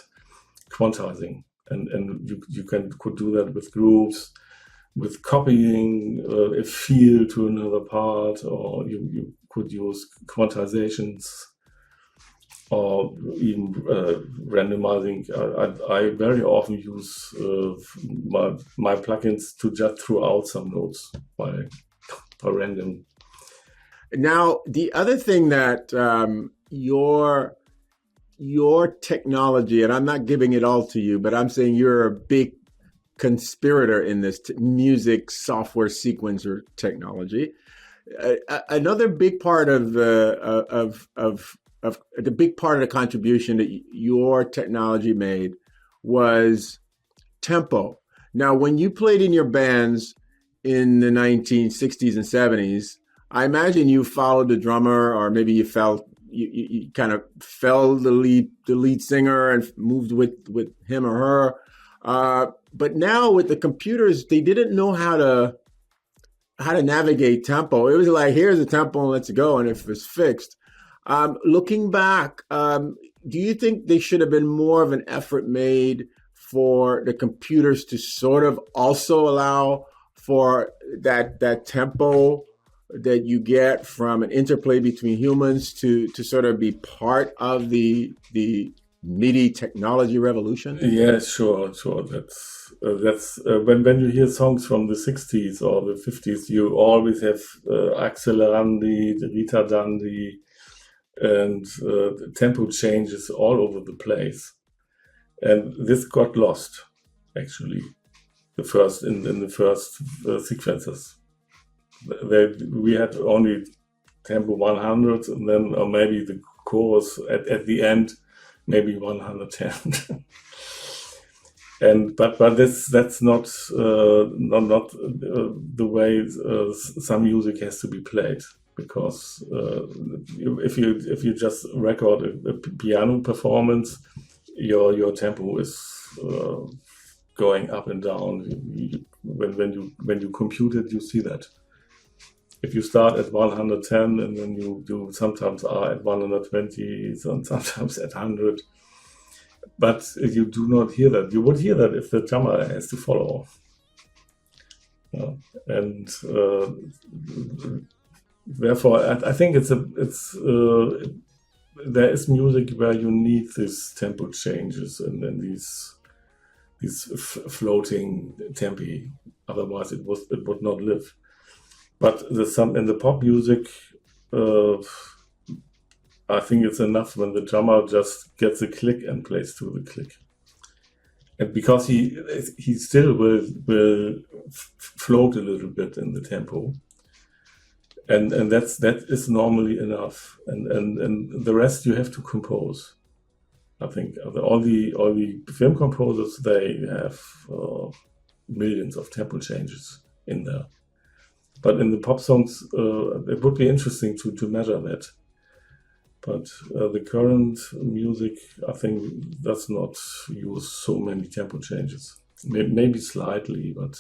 quantizing. And you could do that with grooves, with copying a feel to another part, or you could use quantizations, or even randomizing. I very often use my plugins to just throw out some notes by random. Now, the other thing that your technology, and I'm not giving it all to you, but I'm saying you're a big conspirator in this music software sequencer technology. Another big part of the big part of the contribution that your technology made was tempo. Now, when you played in your bands in the 1960s and 70s, I imagine you followed the drummer, or maybe you kind of fell the lead singer and moved with him or her. But now with the computers, they didn't know how to navigate tempo. It was like, here's a tempo and let's go. And if it's fixed, looking back, do you think they should have been more of an effort made for the computers to sort of also allow for that tempo that you get from an interplay between humans to sort of be part of the MIDI technology revolution? Yeah, sure. That's when you hear songs from the 60s or the 50s, you always have accelerandi, ritardandi, and tempo changes all over the place. And this got lost, actually, in the first sequences. We had only tempo 100, and then or maybe the chorus at the end, maybe 110. And but that's not the way some music has to be played, because if you just record a piano performance, your tempo is going up and down. When you compute it, you see that. If you start at 110 and then you sometimes are at 120 and sometimes at 100, but you do not hear that. You would hear that if the drummer has to follow. And therefore, I think it's there is music where you need these tempo changes and then these floating tempi. Otherwise, it would not live. But in the pop music, I think it's enough when the drummer just gets a click and plays to the click. And because he still will float a little bit in the tempo, and that is normally enough. And the rest you have to compose. I think all the film composers, they have millions of tempo changes in there. But in the pop songs, it would be interesting to measure that. But the current music, I think, does not use so many tempo changes. Maybe slightly, but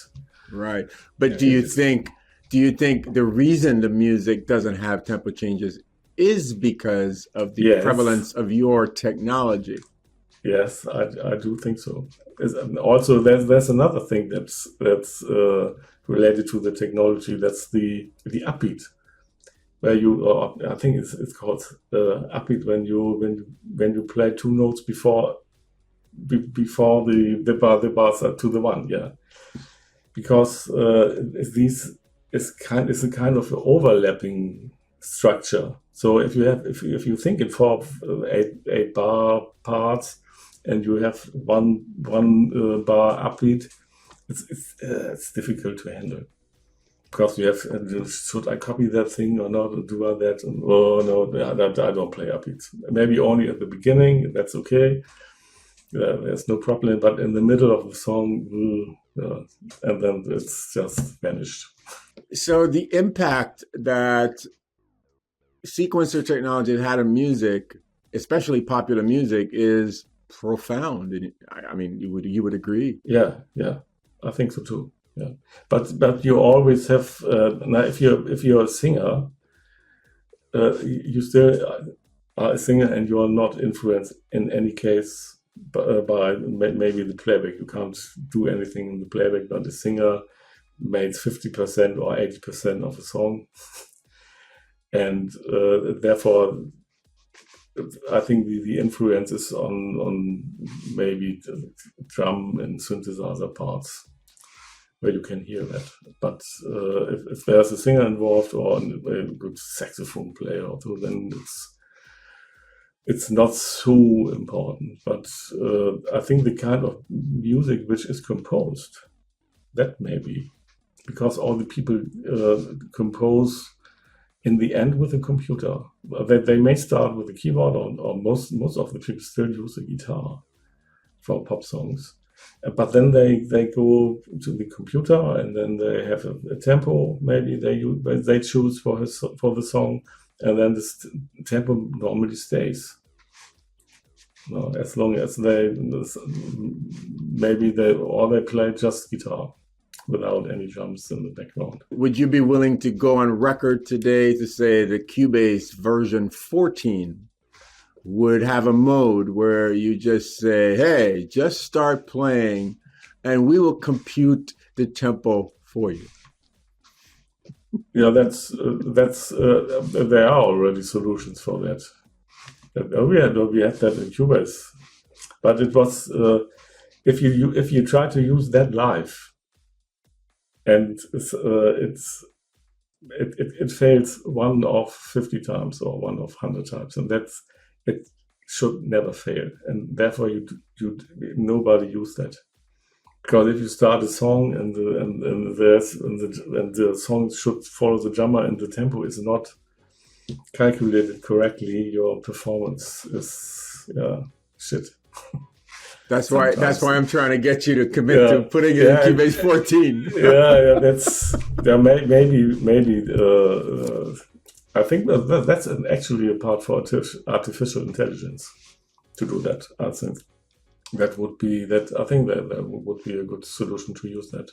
right. But do you think the reason the music doesn't have tempo changes is because of the prevalence of your technology? Yes, I do think so. Also, there's another thing that's related to the technology. That's the upbeat, where I think it's called upbeat when you play two notes before the bars are to the one, yeah. Because it's a kind of overlapping structure. So if you think in 4 8 bar parts and you have one bar upbeat, it's difficult to handle. Because you have, should I copy that thing or not? Do I that? Oh no, I don't play upbeats. Maybe only at the beginning, that's okay. There's no problem. But in the middle of the song, and then it's just vanished. So the impact that sequencer technology has had on music, especially popular music, is profound. I mean, you would agree? Yeah, I think so too. Yeah, but you always have now if you're a singer, you still are a singer and you are not influenced in any case by maybe the playback. You can't do anything in the playback, but the singer made 50% or 80% of a song, and therefore I think the influence is on maybe the drum and synthesizer parts, where you can hear that. But if there's a singer involved or a good saxophone player or so, then it's not so important. But I think the kind of music which is composed, that may be, because all the people compose in the end with a computer. They may start with a keyboard, or most of the people still use a guitar for pop songs. But then they go to the computer and then they have a tempo. Maybe they choose for the song, and then this tempo normally stays. As long as they play just guitar without any drums in the background. Would you be willing to go on record today to say the Cubase version 14 would have a mode where you just say, hey, just start playing and we will compute the tempo for you? Yeah, that's there are already solutions for that. We had that in Cubase, but it was if you try to use that live, and it fails 1 of 50 times or 1 of 100 times, and it should never fail, and therefore nobody use that. Because if you start a song and the song should follow the drummer and the tempo is not calculated correctly, your performance is shit. That's why I'm trying to get you to commit to putting it in Cubase 14. Maybe. I think that's actually a part for artificial intelligence to do that. I think that would be that. I think that would be a good solution to use that.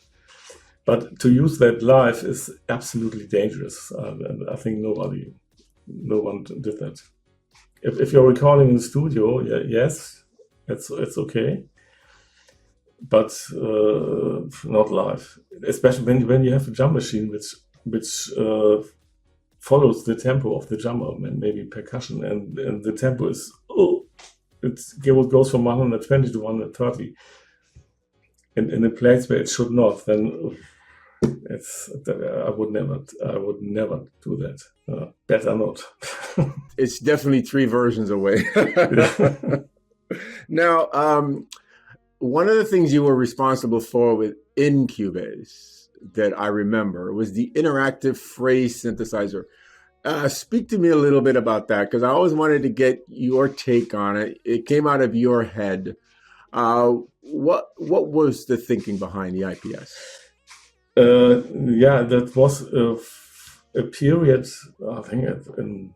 But to use that live is absolutely dangerous, and I think no one did that. If you're recording in the studio, yes, it's okay, but not live. Especially when you have a drum machine which follows the tempo of the drummer and maybe percussion, and the tempo is it goes from 120 to 130, and in a place where it should not, then I would never do that. Better not. It's definitely 3 versions away. Now, one of the things you were responsible for within Cubase that I remember was the interactive phrase synthesizer. Speak to me a little bit about that, because I always wanted to get your take on it. It came out of your head. What was the thinking behind the IPS? That was a period, I think, at the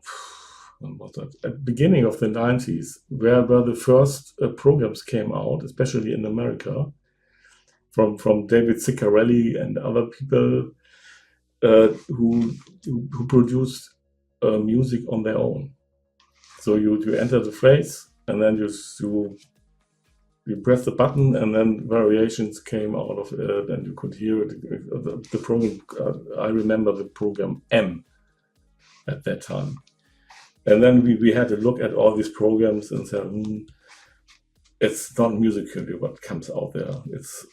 beginning of the 90s, where the first programs came out, especially in America, from David Ciccarelli and other people who produced music on their own. So you enter the phrase, and then you press the button, and then variations came out of it, and you could hear it. The program, I remember the program M at that time. And then we had to look at all these programs and said, it's not musically what comes out there. It's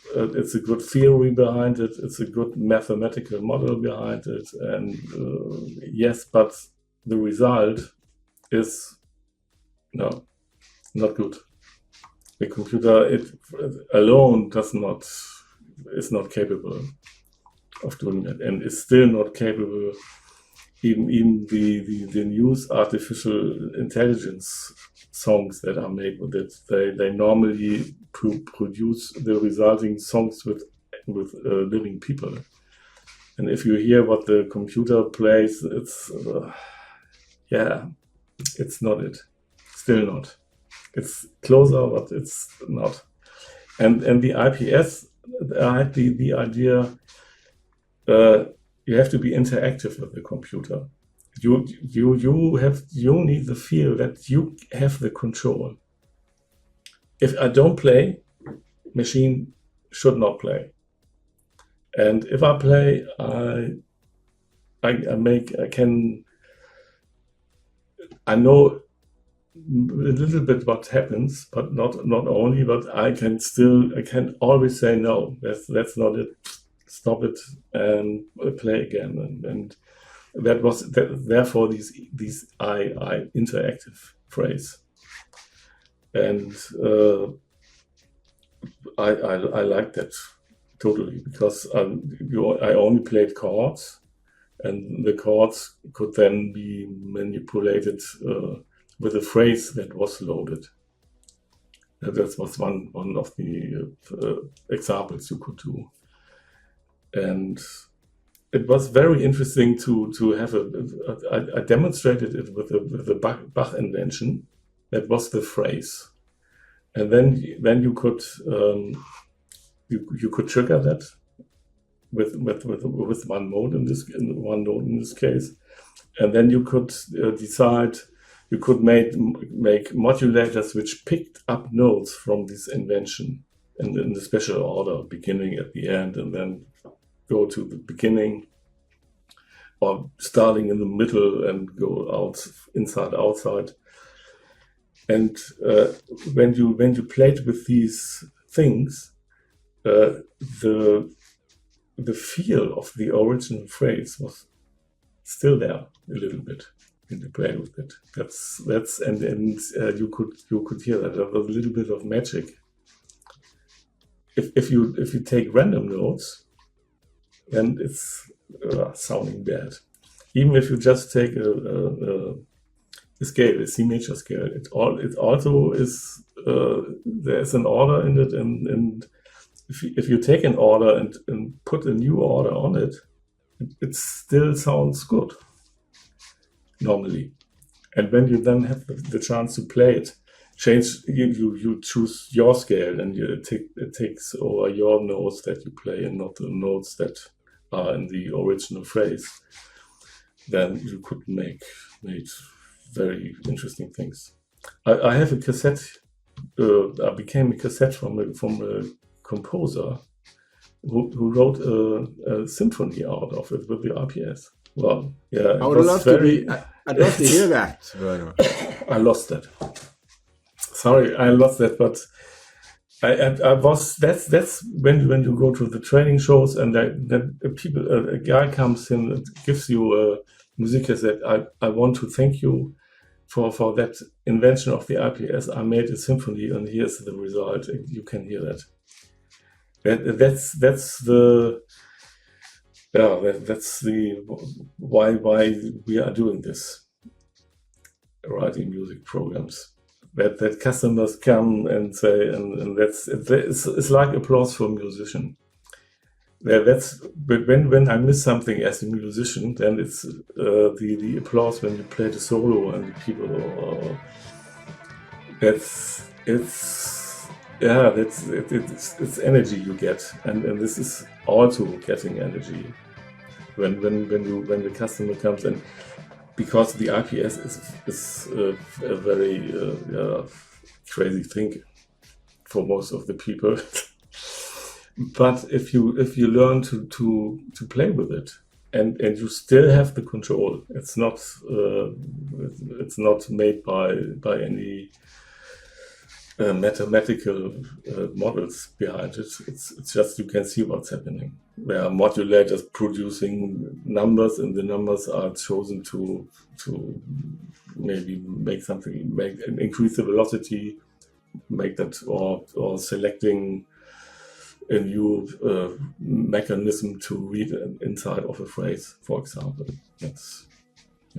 a good theory behind it. It's a good mathematical model behind it. And yes, but the result is not good. The computer alone is not capable of doing that, and is still not capable. Even the new artificial intelligence songs that are made with it, they normally produce the resulting songs with living people. And if you hear what the computer plays, it's not it. Still not. It's closer, but it's not. And the IPS, I had the idea, you have to be interactive with the computer. You need the feel that you have the control. If I don't play, machine should not play. And if I play, I know a little bit what happens, but not only, but I can always say no, that's not it, stop it and play again. And therefore these interactive phrase. And I like that totally, because I only played chords, and the chords could then be manipulated with a phrase that was loaded. That was one of the examples you could do. And it was very interesting to have I demonstrated it with the Bach invention. That was the phrase. And then you could you could trigger that with one note in this case, and then you could decide. You could make modulators which picked up notes from this invention in the special order, beginning at the end, and then go to the beginning, or starting in the middle and go out inside, outside. And when you played with these things, the feel of the original phrase was still there a little bit. In the play with it, you could hear that there was a little bit of magic. If you take random notes, then it's sounding bad. Even if you just take a scale, a C major scale, it also is there's an order in it, and if you take an order and put a new order on it, it still sounds good. Normally, and when you then have the chance to play it, you choose your scale, and it takes over your notes that you play and not the notes that are in the original phrase. Then you could make very interesting things. I have a cassette. I became a cassette from a composer who wrote a symphony out of it with the IPS. Well, yeah, I would love to be. I'd love to hear that. I lost that. Sorry, I lost that, but I was. That's when you go to the training shows and that a guy comes in and gives you a music cassette. I want to thank you for that invention of the IPS. I made a symphony, and here's the result. You can hear that. That's the why we are doing this, writing music programs. That customers come and say, and it's like applause for a musician. But when I miss something as a musician, then it's the applause when you play the solo and the people. It's energy you get, and this is also getting energy when the customer comes in, because the IPS is a very crazy thing for most of the people. But if you learn to play with it, and you still have the control, it's not made by any mathematical models behind it. It's just you can see what's happening. There are modulators producing numbers, and the numbers are chosen to maybe increase the velocity, make that, or selecting a new mechanism to read inside of a phrase, for example.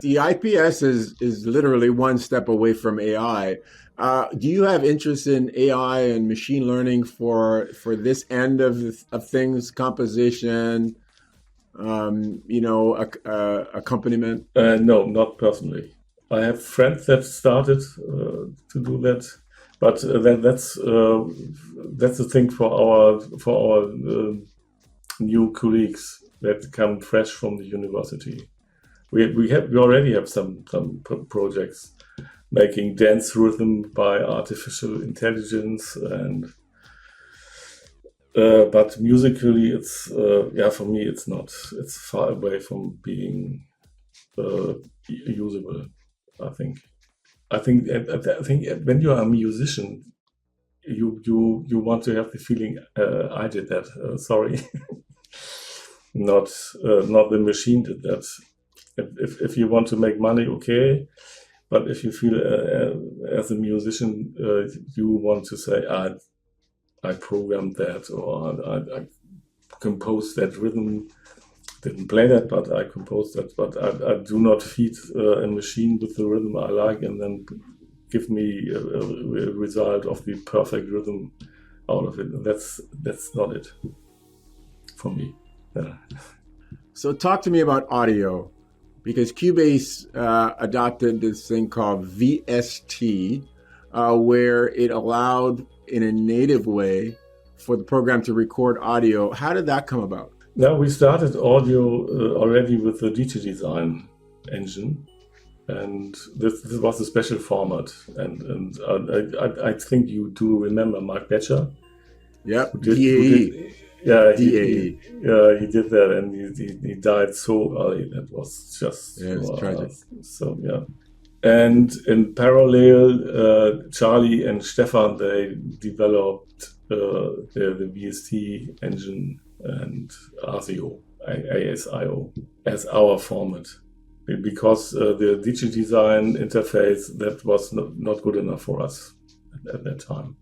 The IPS is literally one step away from AI. Do you have interest in AI and machine learning for this end of things, composition, accompaniment? No, not personally. I have friends that started to do that, but that's a thing for our new colleagues that come fresh from the university. We already have some projects making dance rhythm by artificial intelligence, and but musically it's for me it's not. It's far away from being usable. I think when you are a musician, you want to have the feeling I did that. Sorry, not the machine did that. If you want to make money, okay. But if you feel as a musician, you want to say, I programmed that, or I composed that rhythm, didn't play that, but I composed that. But I do not feed a machine with the rhythm I like and then give me a result of the perfect rhythm out of it. That's not it for me. Yeah. So talk to me about audio. Because Cubase adopted this thing called VST, where it allowed in a native way for the program to record audio. How did that come about? Now, we started audio already with the Design engine, and this was a special format. And I think you do remember Mark Betcher. Yep, DAE. Yeah, he did that, and he died so early. That was just tragic. So yeah, and in parallel, Charlie and Stefan, they developed the VST engine and ASIO as our format, because the Design interface, that was not good enough for us at that time.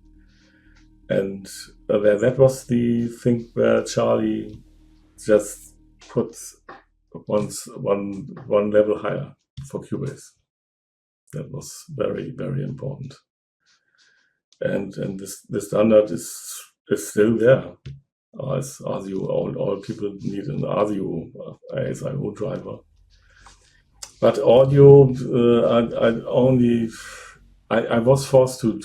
And that was the thing where Charlie just put one level higher for Cubase. That was very, very important. And the standard is still there. As ASIO, all people need an ASIO driver. But audio, I was forced to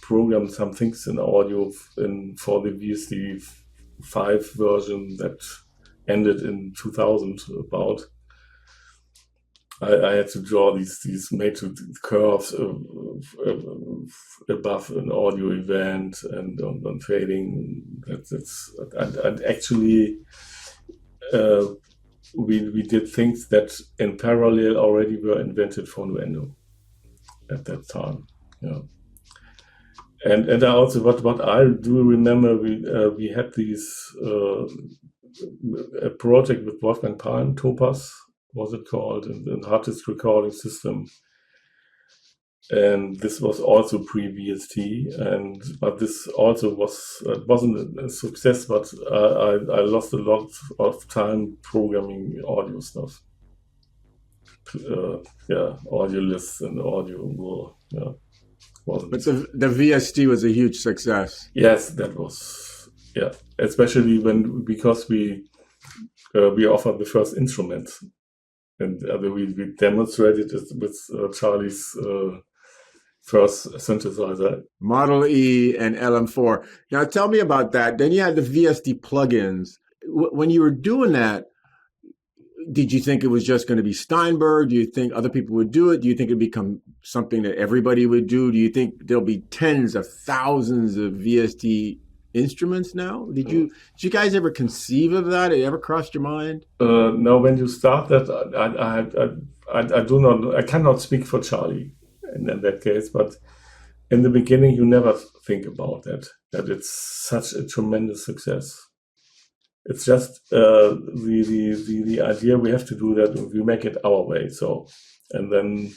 program some things in audio for the VST 5 version that ended in 2000 about. I had to draw these matrix curves above an audio event and on fading. And actually we did things that in parallel already were invented for Nuendo at that time. Yeah. And I also what I do remember, we had a project with Wolfgang Palm, Topaz was it called, an artist recording system. And this was also pre-VST, but this also wasn't a success. But I lost a lot of time programming audio stuff. Audio lists and audio. Wasn't. But the VST was a huge success. Yes, that was especially because we offered the first instruments, and we demonstrated it with Charlie's first synthesizer, Model E and LM4. Now tell me about that. Then you had the VST plugins. When you were doing that, did you think it was just going to be Steinberg? Do you think other people would do it? Do you think it'd become something that everybody would do? Do you think there'll be tens of thousands of VST instruments now? Did you guys ever conceive of that? It ever crossed your mind? No. When you start that, I do not. I cannot speak for Charlie in that case, but in the beginning, you never think about that it's such a tremendous success. It's just the idea we have to do that. We make it our way. So, and then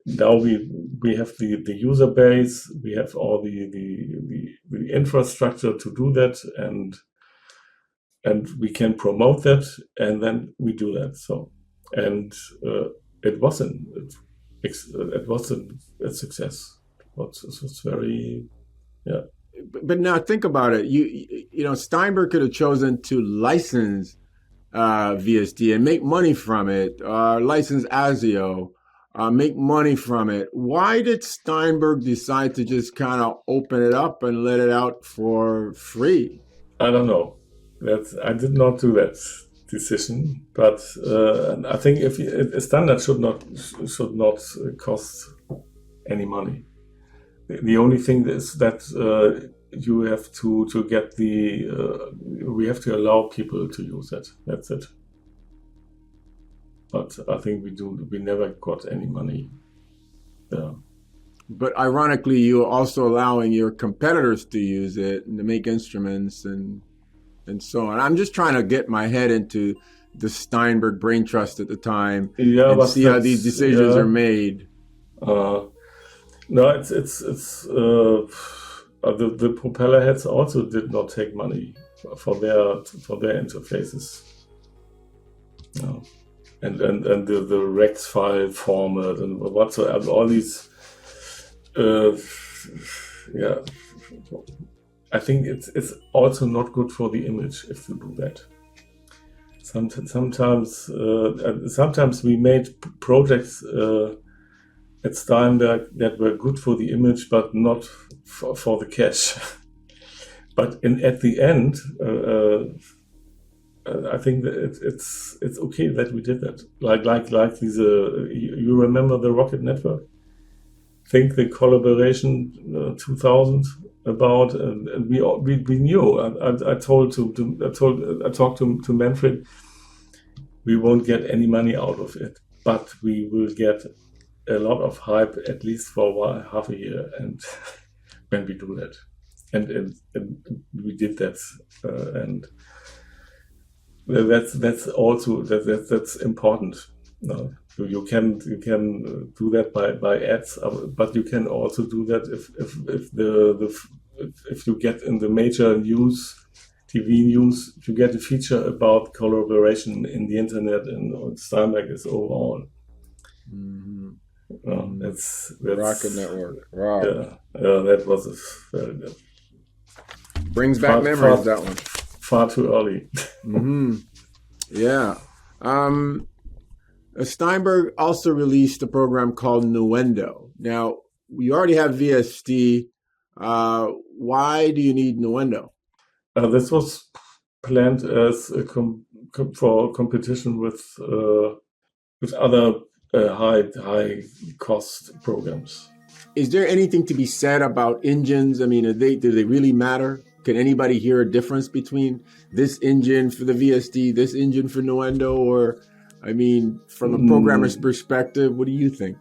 now we have the user base. We have all the infrastructure to do that, and we can promote that, and then we do that. So, and it wasn't a success. It was very, yeah. But now think about it. You know, Steinberg could have chosen to license VST and make money from it, license ASIO, make money from it. Why did Steinberg decide to just kind of open it up and let it out for free? I don't know. I did not do that decision, but I think if a standard should not cost any money. The only thing is that you have to get we have to allow people to use it. That's it. But I think we never got any money there. But ironically, you're also allowing your competitors to use it and to make instruments and so on. I'm just trying to get my head into the Steinberg brain trust at the time and see how these decisions are made. No, it's the propeller heads also did not take money for their interfaces. No. And the Rex file format and whatsoever, all these I think it's also not good for the image if you do that. Sometimes we made projects at Steinberg that were good for the image, but not for the cache. But at the end, I think that it's okay that we did that. Like these. You remember the Rocket Network? Think the collaboration 2000 about, and we knew. I talked to Manfred. We won't get any money out of it, but we will get a lot of hype, at least for a while, half a year, and when we do that, and we did that, and that's also that's important. You can do that by ads, but you can also do that if you get in the major news, TV news, you get a feature about collaboration in the internet, and Steinberg is overall. Mm-hmm. That's Rocket Network. Wow. Yeah, that was very good. Brings back memories, that one. Far too early. Mm-hmm. Yeah. Steinberg also released a program called Nuendo. Now, you already have VST. Why do you need Nuendo? This was planned as for competition with other high cost programs. Is there anything to be said about engines? I mean, do they really matter? Can anybody hear a difference between this engine for the VST, this engine for Nuendo? Or, I mean, from a programmer's perspective, what do you think?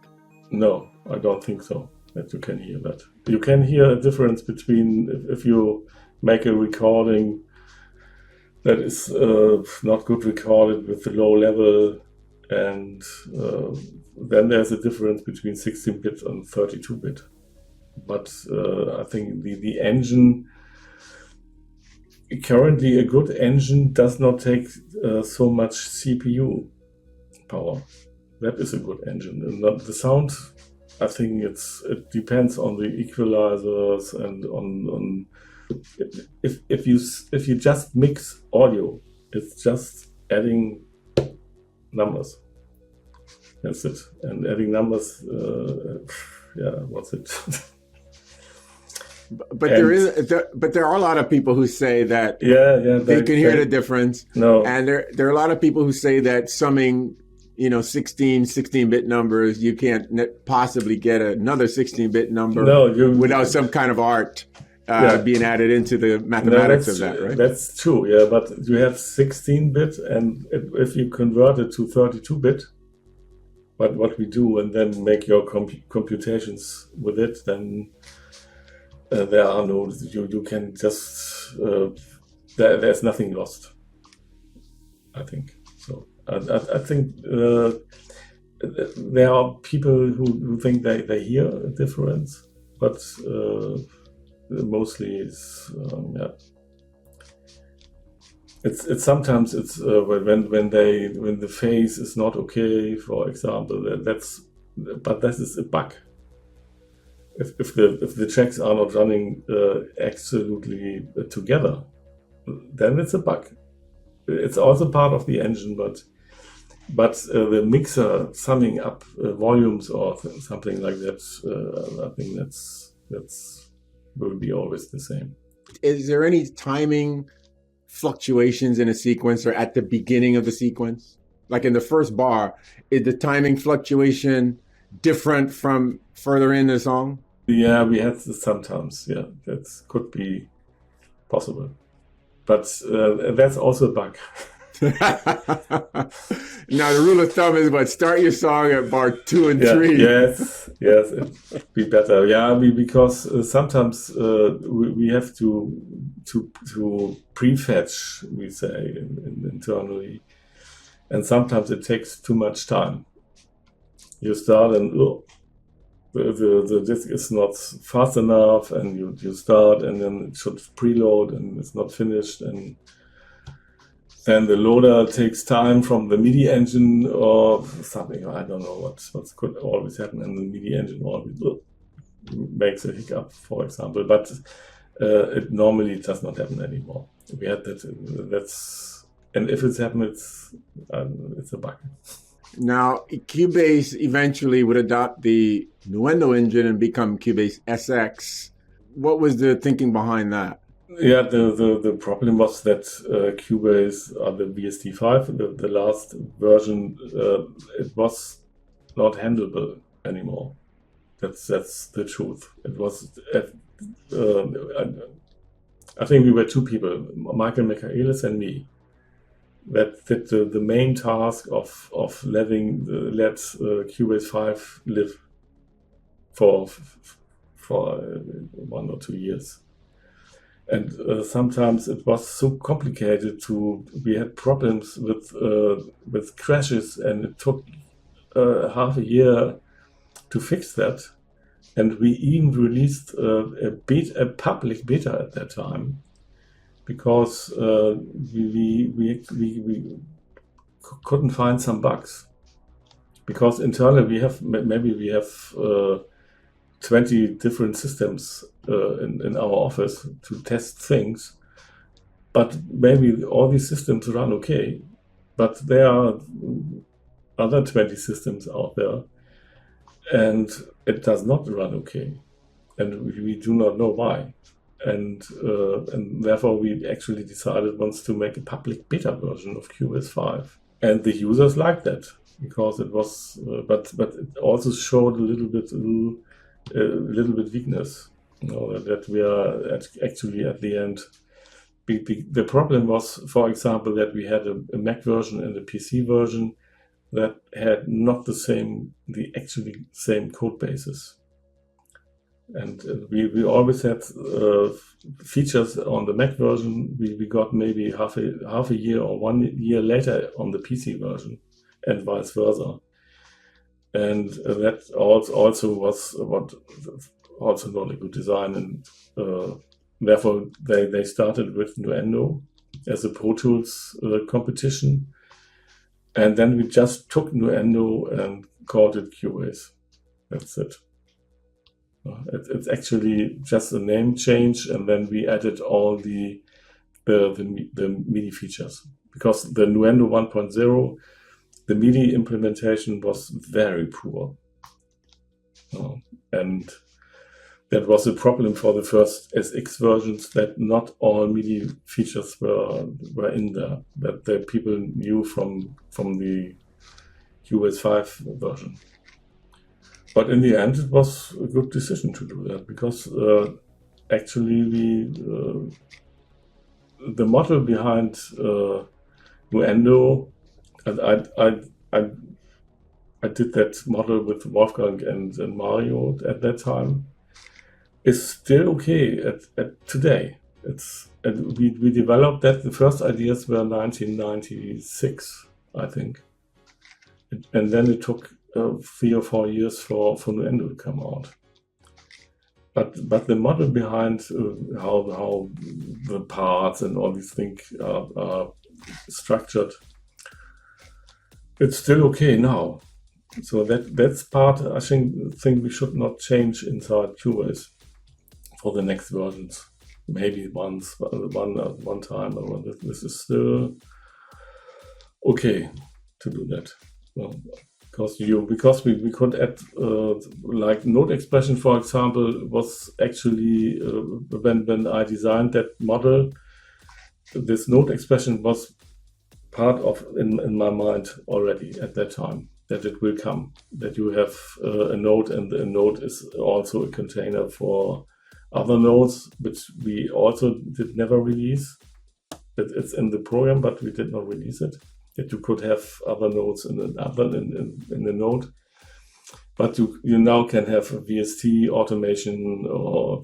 No, I don't think so, that you can hear that. You can hear a difference between if you make a recording that is not good recorded with the low level, and then there's a difference between 16-bit and 32-bit. But I think the engine, currently a good engine does not take so much CPU power. That is a good engine. And the sound, I think it depends on the equalizers and on if you just mix audio, it's just adding numbers. That's it. And adding numbers, what's it? But there are a lot of people who say that they can hear the difference. No. And there are a lot of people who say that summing 16-bit numbers, you can't possibly get another 16-bit number without some kind of art being added into the mathematics of that, right? That's true, yeah. But you have 16-bit, and if you convert it to 32-bit, but what we do, and then make your computations with it, then there are no, you can just, there's nothing lost, I think. So I think there are people who think they hear a difference, but mostly it's it's sometimes it's when the phase is not okay, for example. But that is a bug. If the tracks are not running absolutely together, then it's a bug. It's also part of the engine, but the mixer summing up volumes or something like that, I think that's will be always the same. Is there any timing fluctuations in a sequence or at the beginning of the sequence? Like in the first bar, is the timing fluctuation different from further in the song? Yeah, we had this sometimes. Yeah, that could be possible. But that's also a bug. Now, the rule of thumb is start your song at bar 2 and 3. Yes, it'd be better. Yeah, because sometimes we have to prefetch, we say internally, and sometimes it takes too much time. You start and the disk is not fast enough, and you start, and then it should preload, and it's not finished, and then the loader takes time from the MIDI engine or something. I don't know what could always happen, and the MIDI engine always makes a hiccup, for example. But it normally does not happen anymore. We had that. And if it's happened, it's a bug. Now, Cubase eventually would adopt the Nuendo engine and become Cubase SX. What was the thinking behind that? Yeah, the problem was that Cubase, the VST5, the last version, it was not handleable anymore. That's the truth. It was. I think we were two people, Michael Michaelis and me, that did the main task of let Cubase 5 live for 1 or 2 years. And sometimes it was so complicated we had problems with crashes, and it took half a year to fix that. And we even released a public beta at that time, because we couldn't find some bugs. Because internally we have 20 different systems in our office to test things, but maybe all these systems run okay, but there are other 20 systems out there and it does not run okay, and we do not know why, and therefore we actually decided once to make a public beta version of Cubase 5, and the users liked that because it was but it also showed a little bit weakness. that we are actually at the end. The problem was, for example, that we had a Mac version and a PC version that had not the actually same code bases. And we always had features on the Mac version we got maybe half a year or 1 year later on the PC version, and vice versa. And that also was also not a good design, and therefore they started with Nuendo as a Pro Tools competition, and then we just took Nuendo and called it Cubase. That's it. It's actually just a name change, and then we added all the MIDI features, because the Nuendo 1.0, the MIDI implementation was very poor, and that was a problem for the first SX versions, that not all MIDI features were in there, that the people knew from the Cubase 5 version. But in the end, it was a good decision to do that, because actually the model behind Nuendo, and I did that model with Wolfgang and Mario at that time, is still okay at today. And we developed that. The first ideas were 1996, I think, and then it took 3 or 4 years for Nuendo to come out. But the model behind how the parts and all these things are structured, it's still okay now. So that's part I think we should not change inside Cubase for the next versions. Maybe one time, or this is still okay to do that. Well, because we could add like note expression, for example, was actually when I designed that model, this note expression was part of in my mind already at that time, that it will come, that you have a note, and the note is also a container for other notes, which we also did never release. It's in the program, but we did not release it. That you could have other notes in the note, but you now can have a VST automation or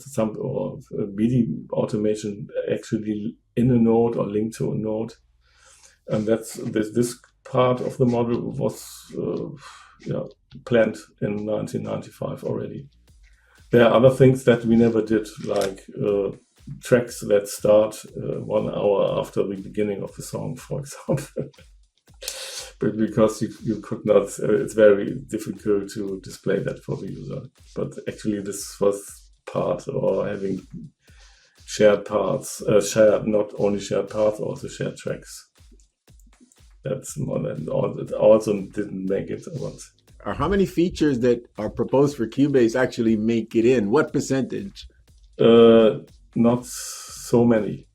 MIDI automation actually in a note or linked to a note, and that's this part of the model was planned in 1995 already. There are other things that we never did, like tracks that start 1 hour after the beginning of the song, for example. But because you could not, it's very difficult to display that for the user. But actually this was part, or having shared parts, not only shared parts, also shared tracks. That's more than all. It also didn't make it once. How many features that are proposed for Cubase actually make it in? What percentage? Not so many.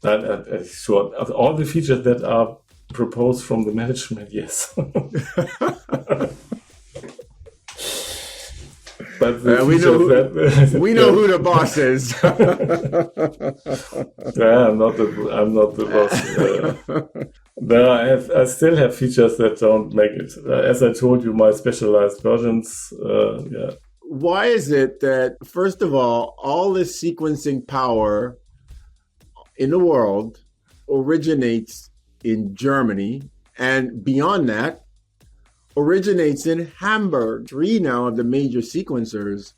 Sure, all the features that are proposed from the management, yes. But we know who the boss is. Yeah, I'm not the boss. I still have features that don't make it. As I told you, my specialized versions. Why is it that, first of all this sequencing power in the world originates in Germany, and beyond that, originates in Hamburg? 3 now of the major sequencers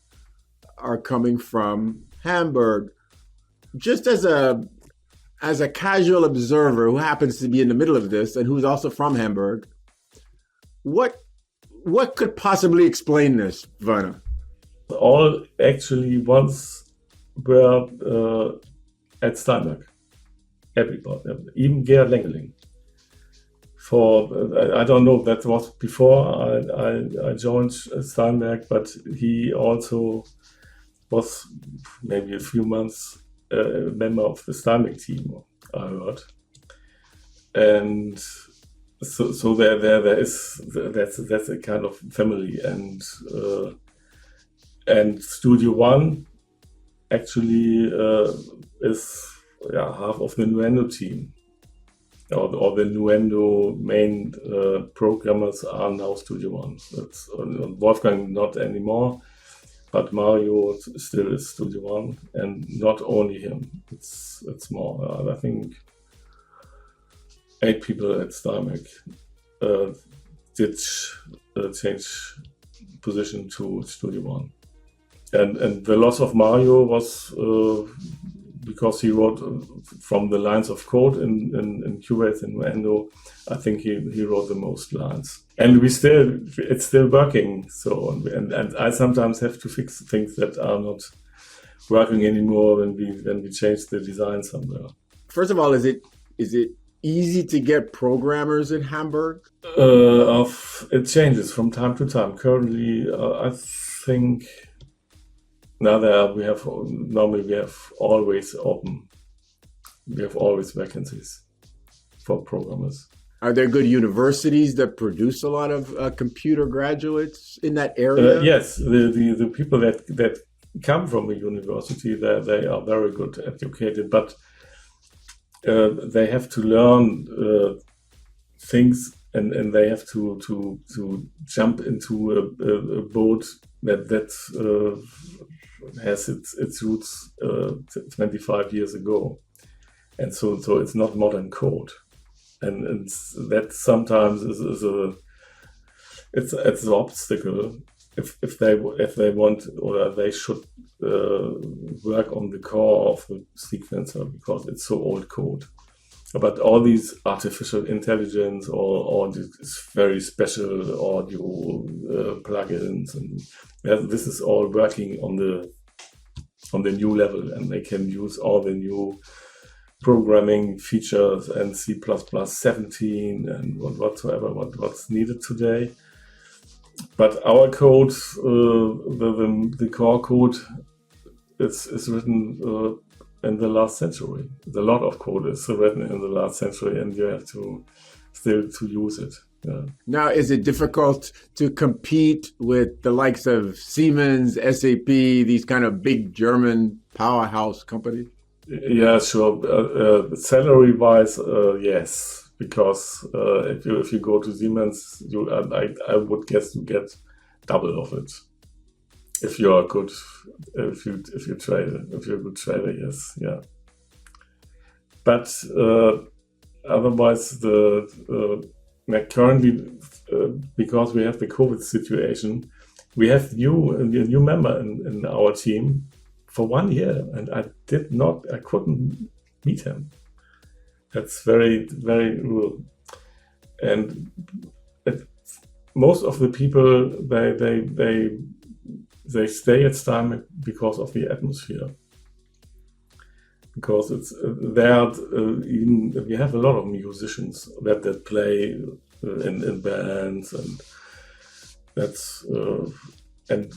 are coming from Hamburg. Just as a casual observer who happens to be in the middle of this and who's also from Hamburg, what could possibly explain this, Werner? All actually once were at Steinberg. Everybody, even Gerhard Lengeling. I don't know, that was before I joined Steinberg, but he also was maybe a few months a member of the Steinberg team, I heard. And so there is, that's a kind of family, and Studio One actually is half of the Nuendo team. Or the Nuendo main programmers are now Studio One. That's Wolfgang not anymore, but Mario still is Studio One, and not only him. It's more. I think 8 people at Steinberg did change position to Studio One, and the loss of Mario was because he wrote from the lines of code in Cubase and Nuendo. I think he wrote the most lines, and it's still working. So and I sometimes have to fix things that are not working anymore when we change the design somewhere. First of all, is it easy to get programmers in Hamburg? It changes from time to time. Currently, I think now we have always open. We have always vacancies for programmers. Are there good universities that produce a lot of computer graduates in that area? Yes, the people that come from a university, they are very good educated, but they have to learn things, and they have to jump into a boat that has its roots 25 years ago, and so it's not modern code, and that sometimes is it's an obstacle if they want, or they should work on the core of the sequencer, because it's so old code. But all these artificial intelligence or these very special audio plugins, and this is all working on the new level, and they can use all the new programming features and C++ 17 and whatsoever what's needed today. But our code, the core code, is written in the last century. A lot of code is written in the last century, and you have to still to use it. Yeah. Now, is it difficult to compete with the likes of Siemens, SAP, these kind of big German powerhouse companies? Yeah, sure. Salary-wise, yes. Because if you go to Siemens, I would guess you get double of it. If you are good, if you're a good trader, yes, yeah. But otherwise, currently, because we have the COVID situation, we have a new member in our team for 1 year, and I couldn't meet him. That's very, very real. And most of the people, they stay at Steinberg because of the atmosphere. Because it's there. Even we have a lot of musicians that play in bands, and that's and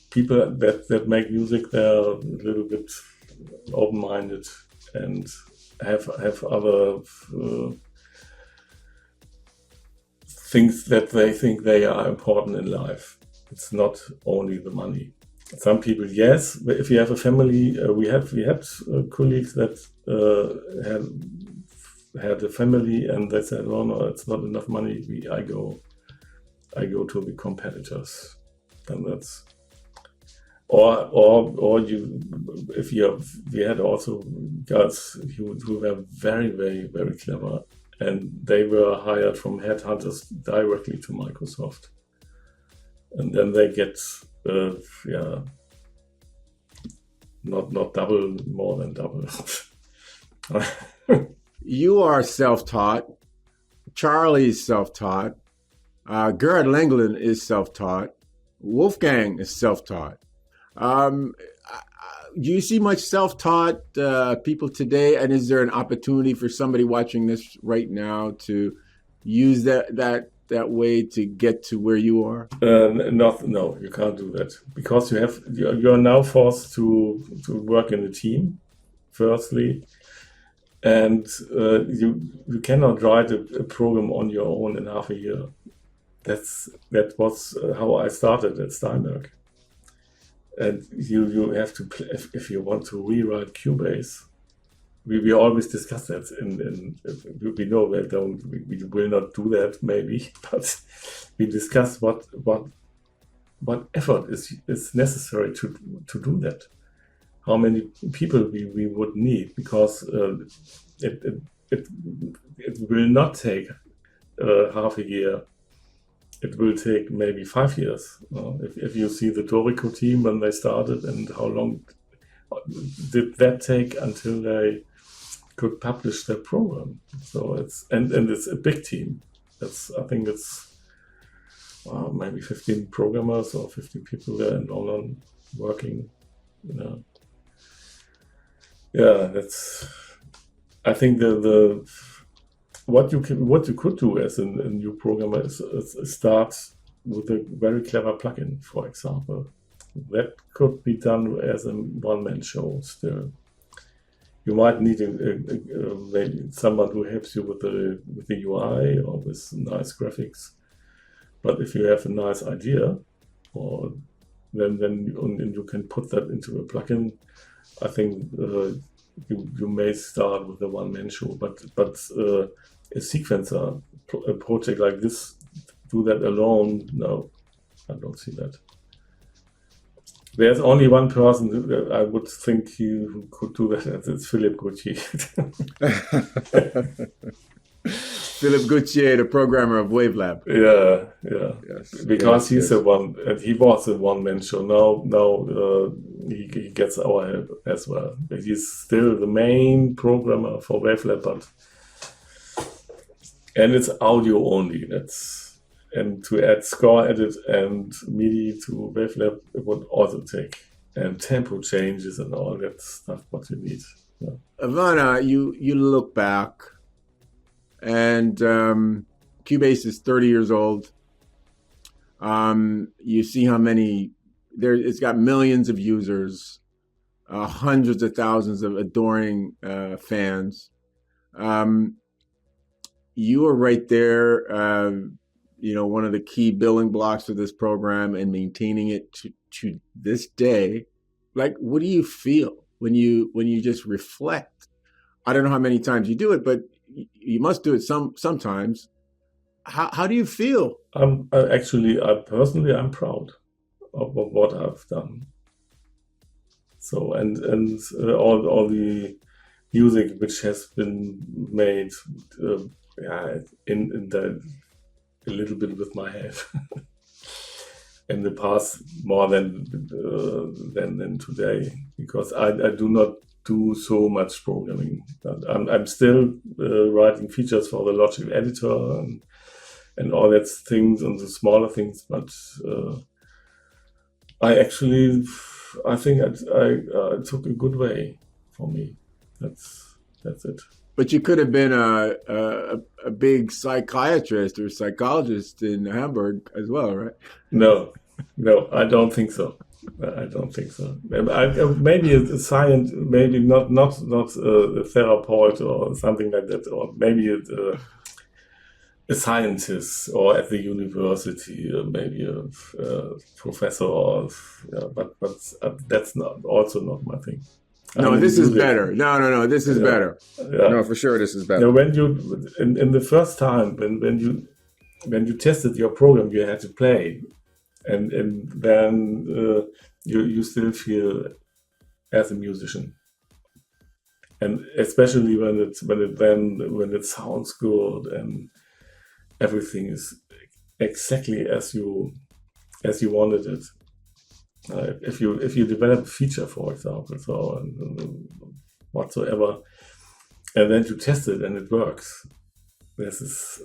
people that make music. They're a little bit open-minded and have other things that they think they are important in life. It's not only the money. Some people, yes. If you have a family, we had colleagues that had a family, and they said, "Oh no, it's not enough money. I go to the competitors," and that's. Or you, we had also guys who were very, very, very clever, and they were hired from headhunters directly to Microsoft, and then they get not double, more than double. You are self-taught. Charlie's self-taught. Gerhard Lenglin is self-taught. Wolfgang is self-taught. Do you see much self-taught people today? And is there an opportunity for somebody watching this right now to use that way to get to where you are? No, you can't do that, because you are now forced to work in a team, firstly, and you cannot write a program on your own in half a year. That was how I started at Steinberg. And you have to play, if you want to rewrite Cubase. We always discuss that, we know we will not do that maybe, but we discuss what effort is necessary to do that. How many people we would need, because it will not take half a year. It will take maybe 5 years. If you see the Dorico team when they started, and how long did that take until they could publish their program? So it's a big team. I think it's maybe 15 programmers or 15 people there and all on working. Yeah, I think what you could do as a new programmer is start with a very clever plugin, for example. That could be done as a one-man show still. You might need maybe someone who helps you with the UI or with nice graphics. But if you have a nice idea, then you can put that into a plugin. I think you may start with a one-man show, but a sequencer, a project like this, do that alone? No, I don't see that. There's only one person who I would think who could do that, and it's Philippe Gauthier. Philippe Gauthier, the programmer of Wavelab. Yeah. Yes, because he's yes. the one, and he was a one-man show. Now he gets our help as well. But he's still the main programmer for Wavelab, and it's audio only. And to add score edit and MIDI to Wavelab, it would also take, and tempo changes and all that stuff, what you need. Yeah. Werner, you look back, and Cubase is 30 years old. You see how many, it's got millions of users, hundreds of thousands of adoring fans. You are right there, one of the key building blocks of this program and maintaining it to this day. Like, what do you feel when you just reflect? I don't know how many times you do it, but you must do it sometimes. How do you feel? I'm proud of what I've done. So and all the music which has been made, in the a little bit with my head in the past, more than today, because I do not do so much programming. I'm still writing features for the Logic editor and all that things and the smaller things, but I think I took a good way for me. That's it. But you could have been a big psychiatrist or psychologist in Hamburg as well, right? No, I don't think so. Maybe a science, maybe not a therapist or something like that, or maybe a scientist, or at the university, maybe a professor, but that's also not my thing. No, this is better. No, this is better. Yeah. No, for sure, this is better. When you in the first time when you tested your program, you had to play, and then you still feel as a musician, and especially when it sounds good and everything is exactly as you wanted it. If you develop a feature, for example, whatsoever, and then you test it and it works, this is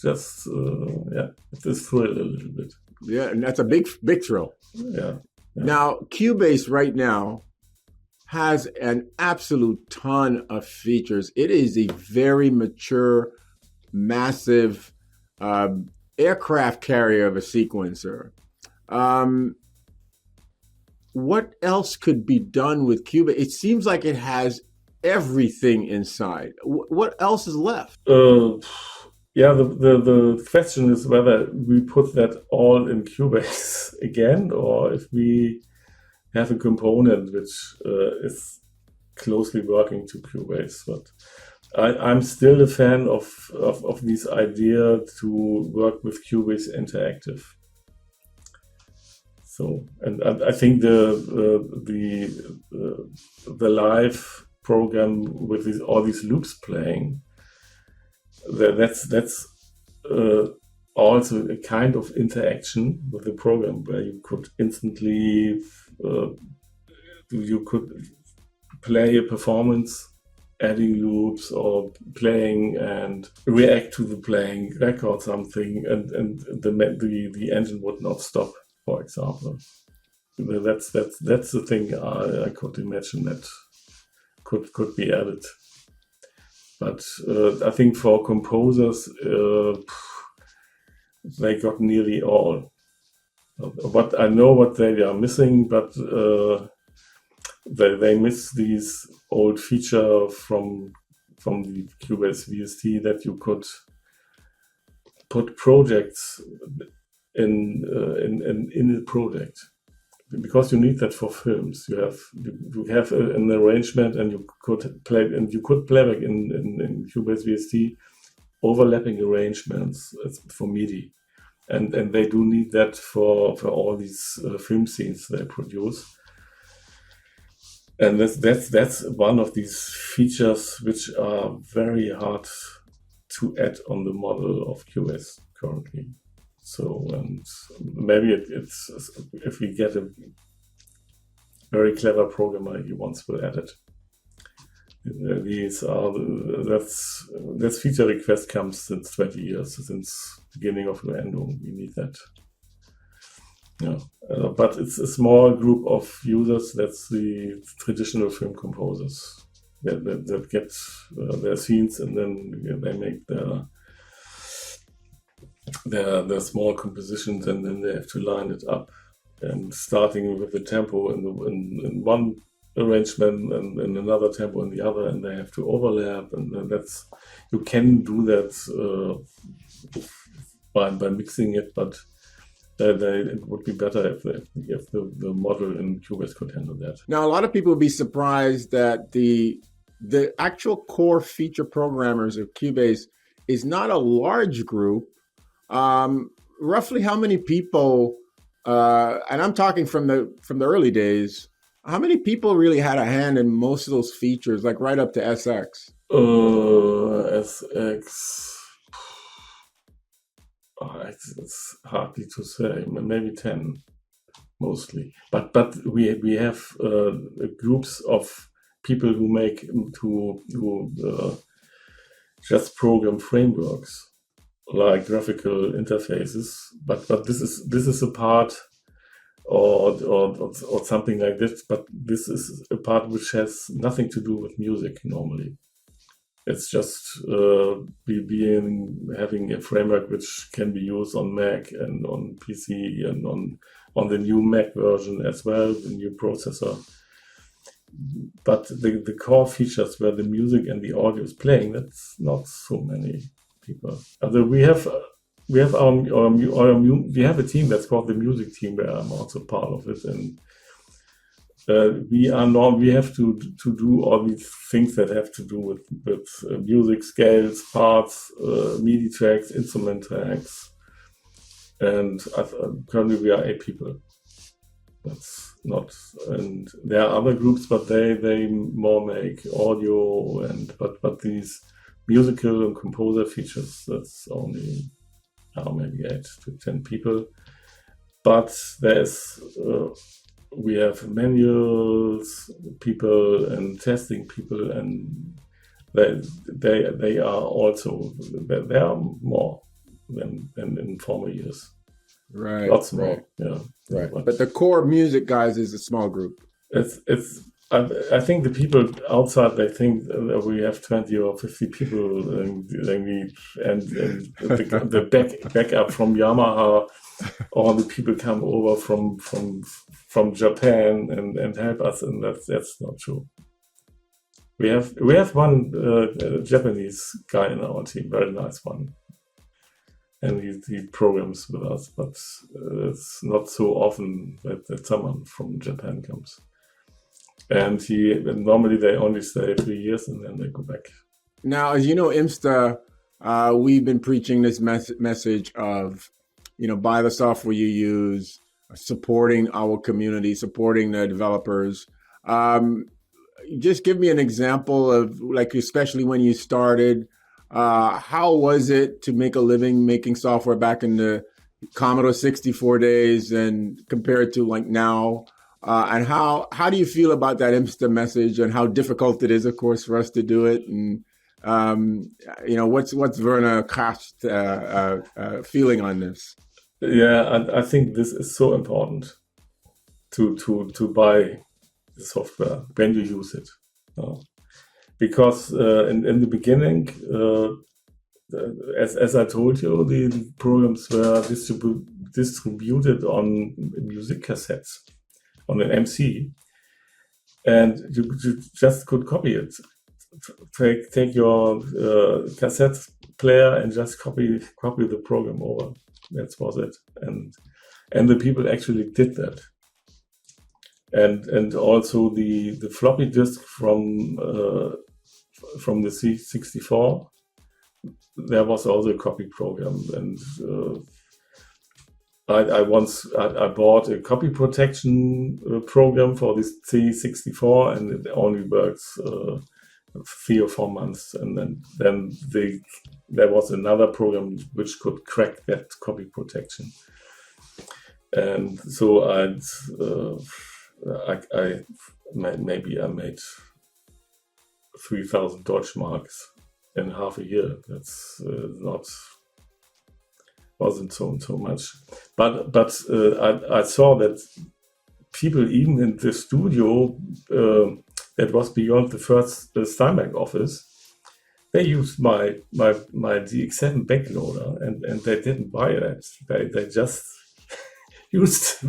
just it is thrill a little bit. Yeah, and that's a big thrill. Yeah. Now, Cubase right now has an absolute ton of features. It is a very mature, massive aircraft carrier of a sequencer. What else could be done with Cubase? It seems like it has everything inside. What else is left? Yeah, the question is whether we put that all in Cubase again, or if we have a component which is closely working to Cubase. But I'm still a fan of this idea to work with Cubase interactive. So, and I think the live program with all these loops playing, that's also a kind of interaction with the program where you could instantly you could play a performance, adding loops or playing and react to the playing, record something, and the engine would not stop, for example. That's the thing I could imagine that could be added. But I think for composers, they got nearly all. But I know what they are missing, but they miss these old feature from the Cubase VST that you could put projects in a project. Because you need that for films, you have an arrangement, and you could play back in Cubase VST overlapping arrangements for MIDI, and they do need that for all these film scenes they produce. And that's one of these features which are very hard to add on the model of Cubase currently. So, and maybe it's if we get a very clever programmer, he once will add it. That's feature request comes since 20 years, since beginning of Nuendo. We need that. Yeah, but it's a small group of users. That's the traditional film composers that get their scenes, and then they make their small compositions, and then they have to line it up, and starting with the tempo in one arrangement and another tempo in the other, and they have to overlap, and that's, you can do that by mixing it, but it would be better if the model in Cubase could handle that. Now, a lot of people would be surprised that the actual core feature programmers of Cubase is not a large group. Roughly how many people, and I'm talking from the early days, how many people really had a hand in most of those features, like right up to SX? SX, it's hardly to say, maybe 10 mostly. But we have groups of people who just program frameworks like graphical interfaces, but this is a part or something like this, but this is a part which has nothing to do with music normally. It's just having a framework which can be used on Mac and on PC and on the new Mac version as well, the new processor. But the core features where the music and the audio is playing, that's not so many people. We have a team that's called the music team, where I'm also part of it, and we have to do all these things that have to do with music, scales, parts, MIDI tracks, instrument tracks, and currently we are 8 people. That's not, and there are other groups, but they more make audio but these musical and composer features, that's only maybe 8 to 10 people. But there's we have manuals people and testing people, and they are also, there are more than in former years. Right. Lots more. Right. Yeah. Right. But the core music guys is a small group. I think the people outside, they think that we have 20 or 50 people, and the backup from Yamaha, all the people come over from Japan and help us, and that's not true. We have one Japanese guy in our team, very nice one. and he programs with us, but it's not so often that someone from Japan comes. And normally they only stay 3 years and then they go back. Now, as you know, IMSTA, we've been preaching this message of, buy the software you use, supporting our community, supporting the developers. Just give me an example of, like, especially when you started, how was it to make a living making software back in the Commodore 64 days and compared to like now? And how do you feel about that IMSTA message and how difficult it is, of course, for us to do it? And, what's Werner Kracht feeling on this? Yeah, I think this is so important to buy the software when you use it. Because in the beginning, as I told you, the programs were distributed on music cassettes, on an MC, and you just could copy it. Take your cassette player and just copy the program over. That was it, and the people actually did that. And also the floppy disk from the C64, there was also a copy program, and I bought a copy protection program for this C64, and it only works 3 or 4 months, and then there was another program which could crack that copy protection, and so I made 3,000 Deutschmarks in half a year. That's wasn't so much, but I saw that people even in the studio that was beyond the first Steinberg office, they used my DX7 backloader, and they didn't buy that. They just used,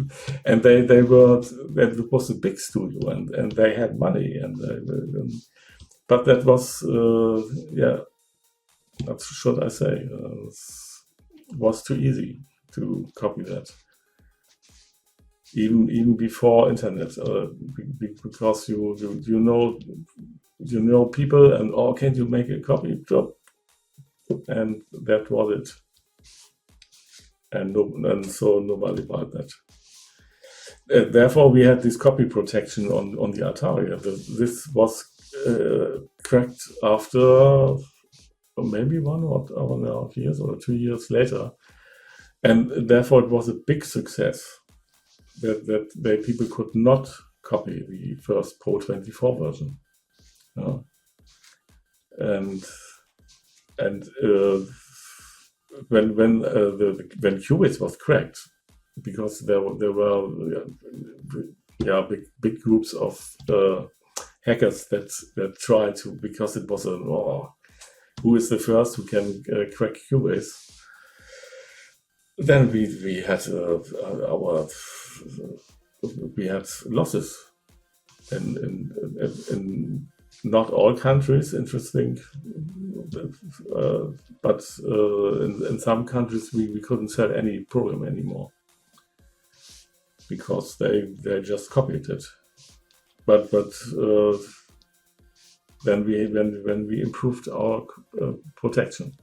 and that was a big studio, and they had money, but that was what should I say? Was too easy to copy that, even before internet, because you know people, and can you make a copy job, and that was it. And so nobody bought that. Therefore, we had this copy protection on the ATARI. This was cracked after maybe 1.5 years or 2 years later, and therefore it was a big success that people could not copy the first Pro-24 version. And when Cubase was cracked, because there were big groups of hackers that tried to, because it was who is the first who can crack Cubase. Then we had losses in not all countries, interesting, but in some countries we couldn't sell any program anymore because they just copied it. But then when we improved our protection,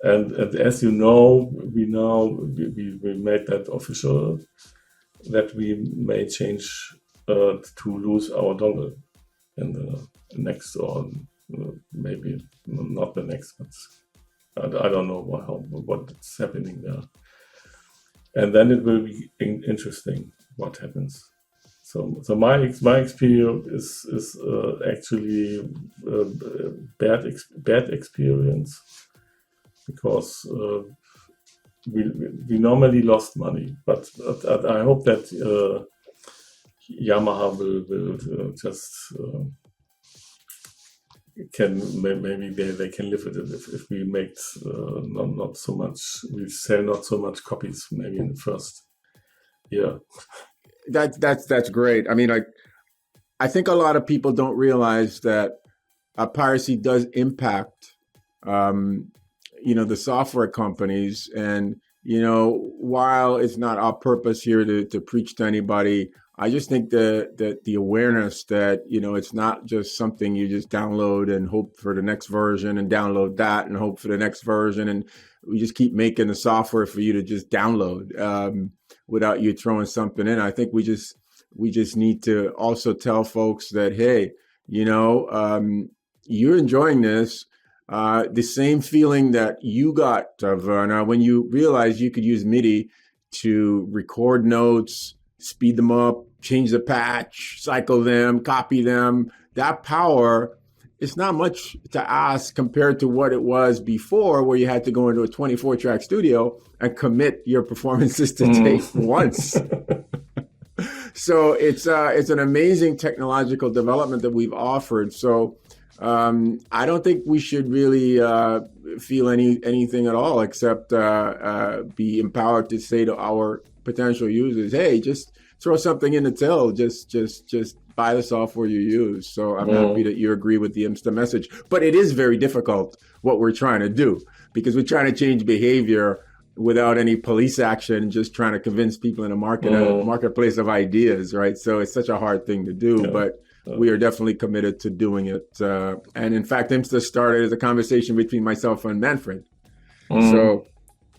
and as you know, we made that official that we may change to lose our dongle in the next, or maybe not the next, but I don't know what's happening there. And then it will be interesting what happens. So my experience is actually bad experience, because we normally lost money, but I hope that Yamaha will just maybe they can live with it if we make not so much, we sell not so much copies maybe in the first year. That's great. I mean, I think a lot of people don't realize that piracy does impact the software companies. And, while it's not our purpose here to preach to anybody, I just think that the awareness that, it's not just something you just download and hope for the next version and download that and hope for the next version. And we just keep making the software for you to just download without you throwing something in. I think we just need to also tell folks that, hey, you're enjoying this. The same feeling that you got, Werner, when you realized you could use MIDI to record notes, speed them up, change the patch, cycle them, copy them. That power, it's not much to ask compared to what it was before, where you had to go into a 24-track studio and commit your performances to tape once. So it's an amazing technological development that we've offered. So I don't think we should really feel anything at all except be empowered to say to our potential users, hey, just throw something in the till, just buy the software you use. So I'm happy that you agree with the IMSTA message. But it is very difficult what we're trying to do, because we're trying to change behavior without any police action, just trying to convince people in a marketplace of ideas, right? So it's such a hard thing to do, but we are definitely committed to doing it. And in fact, IMSTA started as a conversation between myself and Manfred. So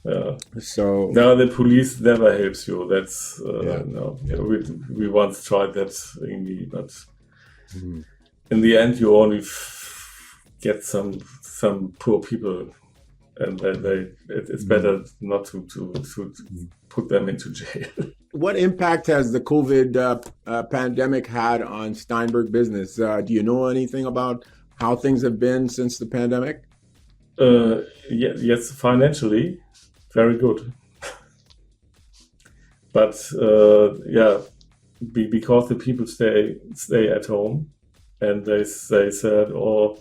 no, the police never helps you. That's no. We once tried that thingy, but in the end, you only get some poor people, and it's better not to put them into jail. What impact has the COVID pandemic had on Steinberg business? Do you know anything about how things have been since the pandemic? Yes, financially, very good. But because the people stay at home, and they said, "Oh,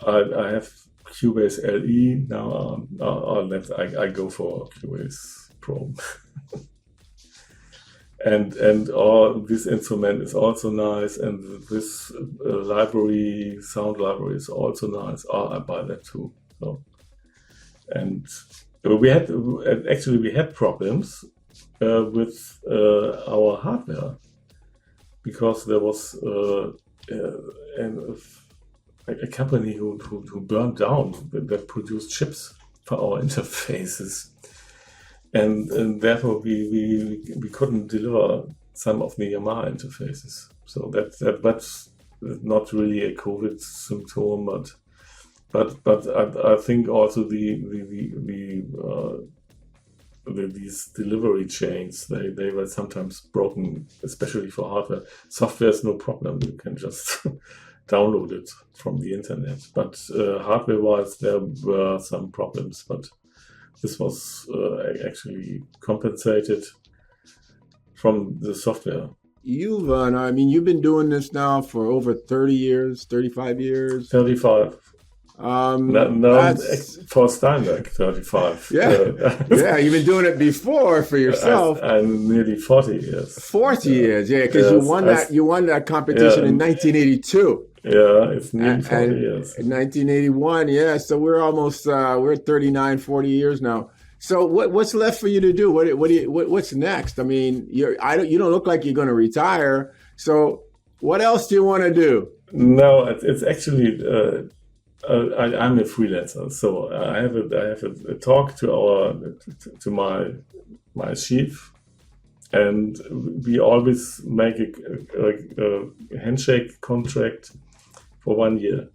I have Cubase LE now. I go for Cubase Pro." And all this instrument is also nice, and this sound library is also nice. I buy that too. So, and we had problems with our hardware, because there was a company who burned down that produced chips for our interfaces. And therefore we couldn't deliver some of the Yamaha interfaces. So that's not really a COVID symptom, but I think also these delivery chains, they were sometimes broken, especially for hardware. Software is no problem; you can just download it from the internet. But hardware-wise, there were some problems, but this was actually compensated from the software. You've been doing this now for over 30 years, 35 years? 35. No, for Steinberg, 35. Yeah, you've been doing it before for yourself. I'm nearly 40 years. 40 years, yeah, because you won that competition in 1982. Yeah, it's nearly 40 years. In 1981, yeah. So we're almost we're 39, 40 years now. So what's left for you to do? What's next? I mean, you don't look like you're going to retire. So what else do you want to do? No, it's actually I'm a freelancer. So I have a talk to my chief. And we always make a handshake contract for 1 year.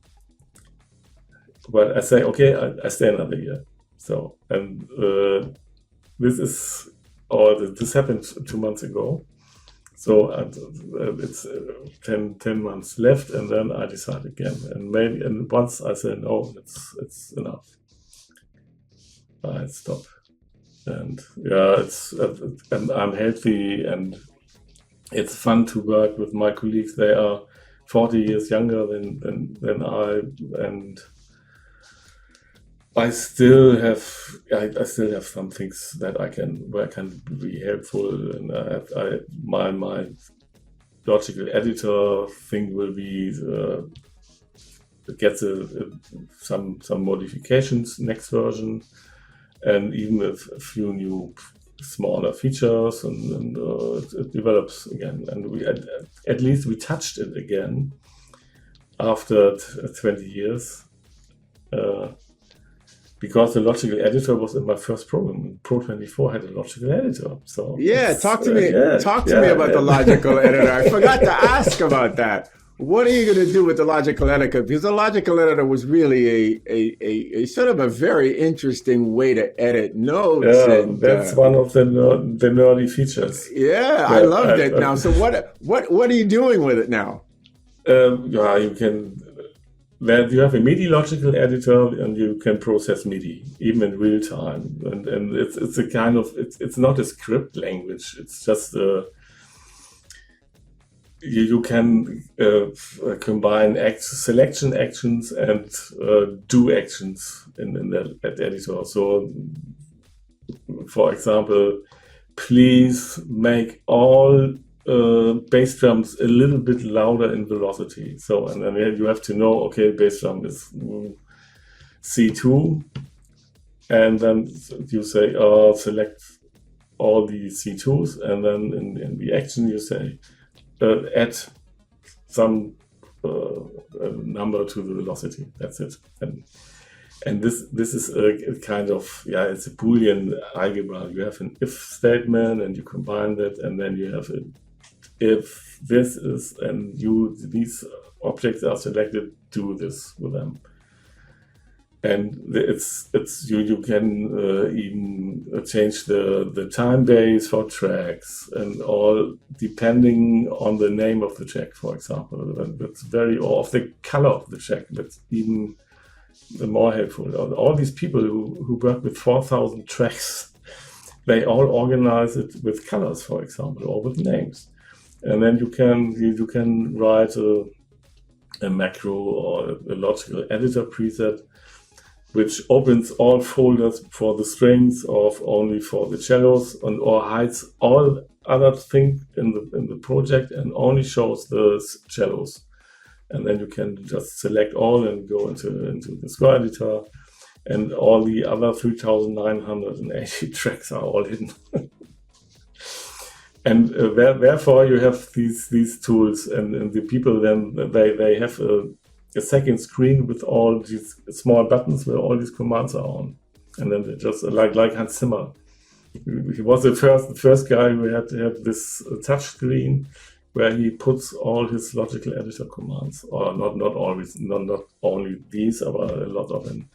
But I say, okay, I stay another year. So, and this happened 2 months ago. So it's 10 months left, and then I decide again. And once I say no, it's enough. I stop. And I'm healthy, and it's fun to work with my colleagues. They are 40 years younger than I, and I still have some things where I can be helpful, and my logical editor thing will be gets some modifications next version, and even a few new smaller features, and it develops again. And we at least we touched it again after 20 years. Because the logical editor was in my first program. Pro-24 had a logical editor. So talk to me about the logical editor. I forgot to ask about that. What are you going to do with the logical editor? Because the logical editor was really a sort of a very interesting way to edit notes. Yeah, that's one of the nerdy features. Yeah, I loved it. Now, so what are you doing with it now? You can. Then you have a MIDI logical editor, and you can process MIDI even in real time. And it's a kind of it's not a script language. It's just you can combine selection actions and do actions in that editor. So, for example, please make all bass drums a little bit louder in velocity. So, and then you have to know, okay, bass drum is C2, and then you say, select all the C2s, and then in the action you say, add some number to the velocity. That's it. And this is a kind of, it's a Boolean algebra. You have an if statement, and you combine that, and then you have if this is, and these objects are selected, do this with them. And you can even change the time base for tracks, and all depending on the name of the track, for example. That's or of the color of the track. That's even more helpful. All these people who work with 4,000 tracks, they all organize it with colors, for example, or with names. And then you can write a macro or a logical editor preset, which opens all folders for the strings or only for the cellos, or hides all other things in the project and only shows the cellos. And then you can just select all and go into the score editor, and all the other 3,980 tracks are all hidden. And therefore you have these tools, and the people then they have a second screen with all these small buttons where all these commands are on, and then they just like Hans Zimmer. He was the first guy who had this touch screen where he puts all his logical editor commands, or not only these, but a lot of them.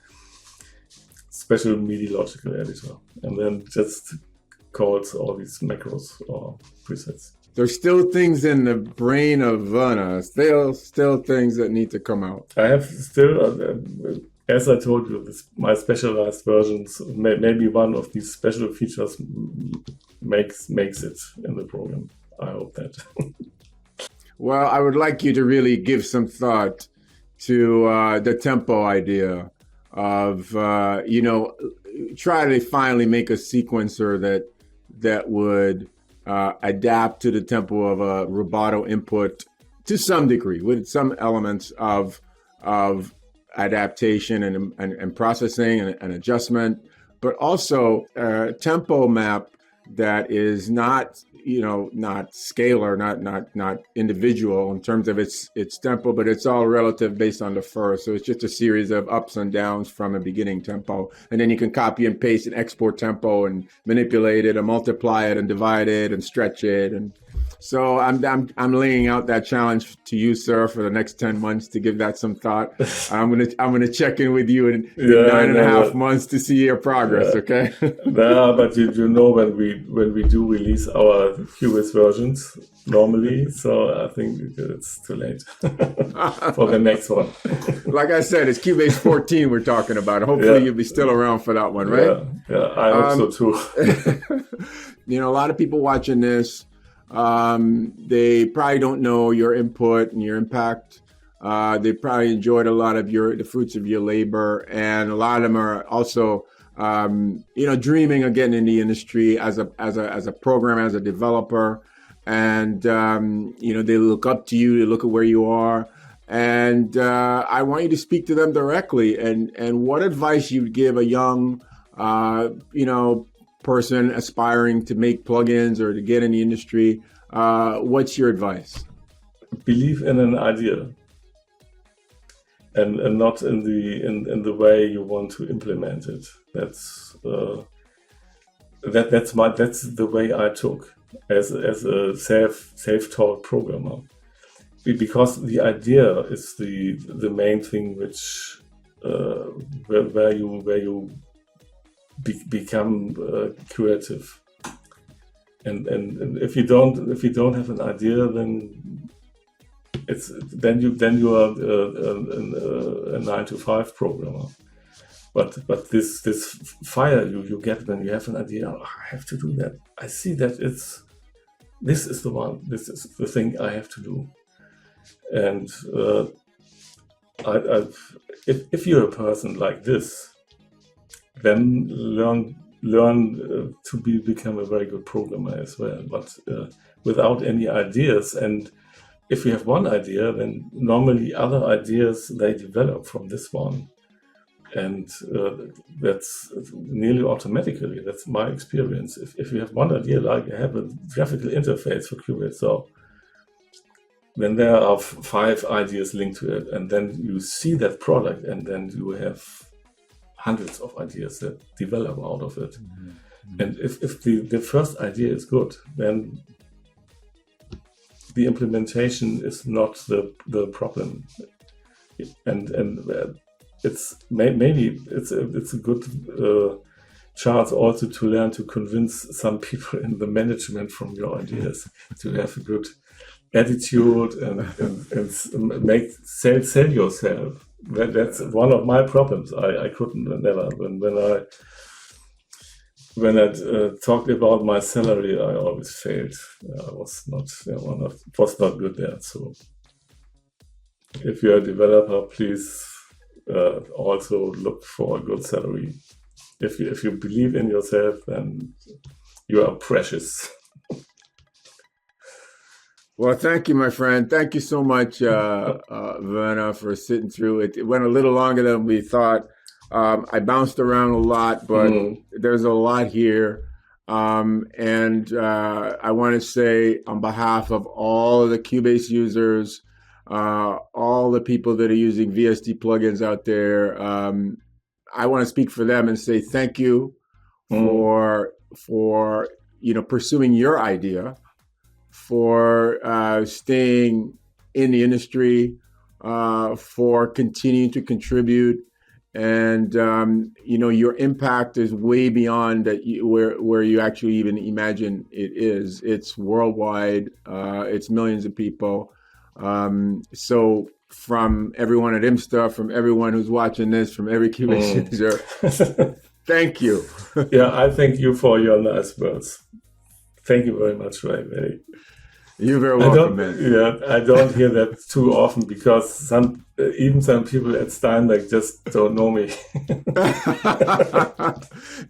Special MIDI logical editor, and then just calls all these macros or presets. There's still things in the brain of Werner, still things that need to come out. I have still, as I told you, my specialized versions, maybe one of these special features makes it in the program. I hope that. Well, I would like you to really give some thought to the tempo idea of, try to finally make a sequencer that would adapt to the tempo of a rubato input to some degree, with some elements of adaptation and processing and adjustment, but also a tempo map that is not scalar, not individual in terms of its tempo, but it's all relative based on the first. So it's just a series of ups and downs from a beginning tempo, and then you can copy and paste and export tempo and manipulate it and multiply it and divide it and stretch it. And so I'm laying out that challenge to you, sir, for the next 10 months to give that some thought. I'm gonna check in with you in 9.5 months to see your progress. Okay. But you know when we do release our Cubase versions normally, so I think it's too late for the next one. Like I said, it's Cubase 14 we're talking about. Hopefully you'll be still around for that one, right? Yeah, I hope so too. A lot of people watching this, they probably don't know your input and your impact. They probably enjoyed a lot of the fruits of your labor, and a lot of them are also, dreaming of getting in the industry as a programmer, as a developer, and they look up to you. They look at where you are, And I want you to speak to them directly and what advice you'd give a young, person aspiring to make plugins or to get in the industry. What's your advice? Believe in an idea, and not in the way you want to implement it. That's the way I took as a self-taught programmer, because the idea is the main thing which where you become creative, and if you don't have an idea, then you are a 9-to-5 programmer. But this fire you get when you have an idea, I have to do that. I see that this is the one. This is the thing I have to do. And if you're a person like this, then learn to become a very good programmer as well. But without any ideas, and if you have one idea, then normally other ideas they develop from this one. And that's nearly automatically. That's my experience. If you have one idea, like I have a graphical interface for Cubase, so then there are 5 ideas linked to it, and then you see that product, and then you have hundreds of ideas that develop out of it. Mm-hmm. And if the first idea is good, then the implementation is not the problem. And it's maybe it's a good chance also to learn to convince some people in the management from your ideas to have a good attitude and sell yourself. That's one of my problems. I couldn't never when I talked about my salary, I always failed. I was not good there. So if you're a developer, please also look for a good salary. If you believe in yourself, then you are precious. Well, thank you, my friend. Thank you so much, Werner, for sitting through it. It went a little longer than we thought. I bounced around a lot, but there's a lot here. And I want to say on behalf of all of the Cubase users, all the people that are using VST plugins out there, I want to speak for them and say thank you for pursuing your idea, for staying in the industry, for continuing to contribute. And, your impact is way beyond where you actually even imagine it is. It's worldwide. It's millions of people. So from everyone at IMSTA, from everyone who's watching this, from every Cubase user, thank you. Yeah, I thank you for your nice words. Thank you very much, Ray. You're very welcome, man. Yeah, I don't hear that too often because some people at Steinberg just don't know me.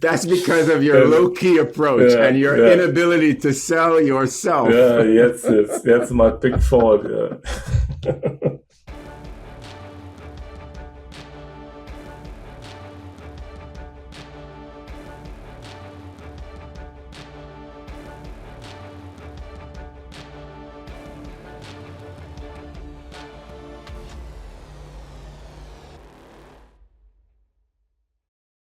That's because of your low-key approach and your inability to sell yourself. Yeah, yes, that's my big fault. Yeah.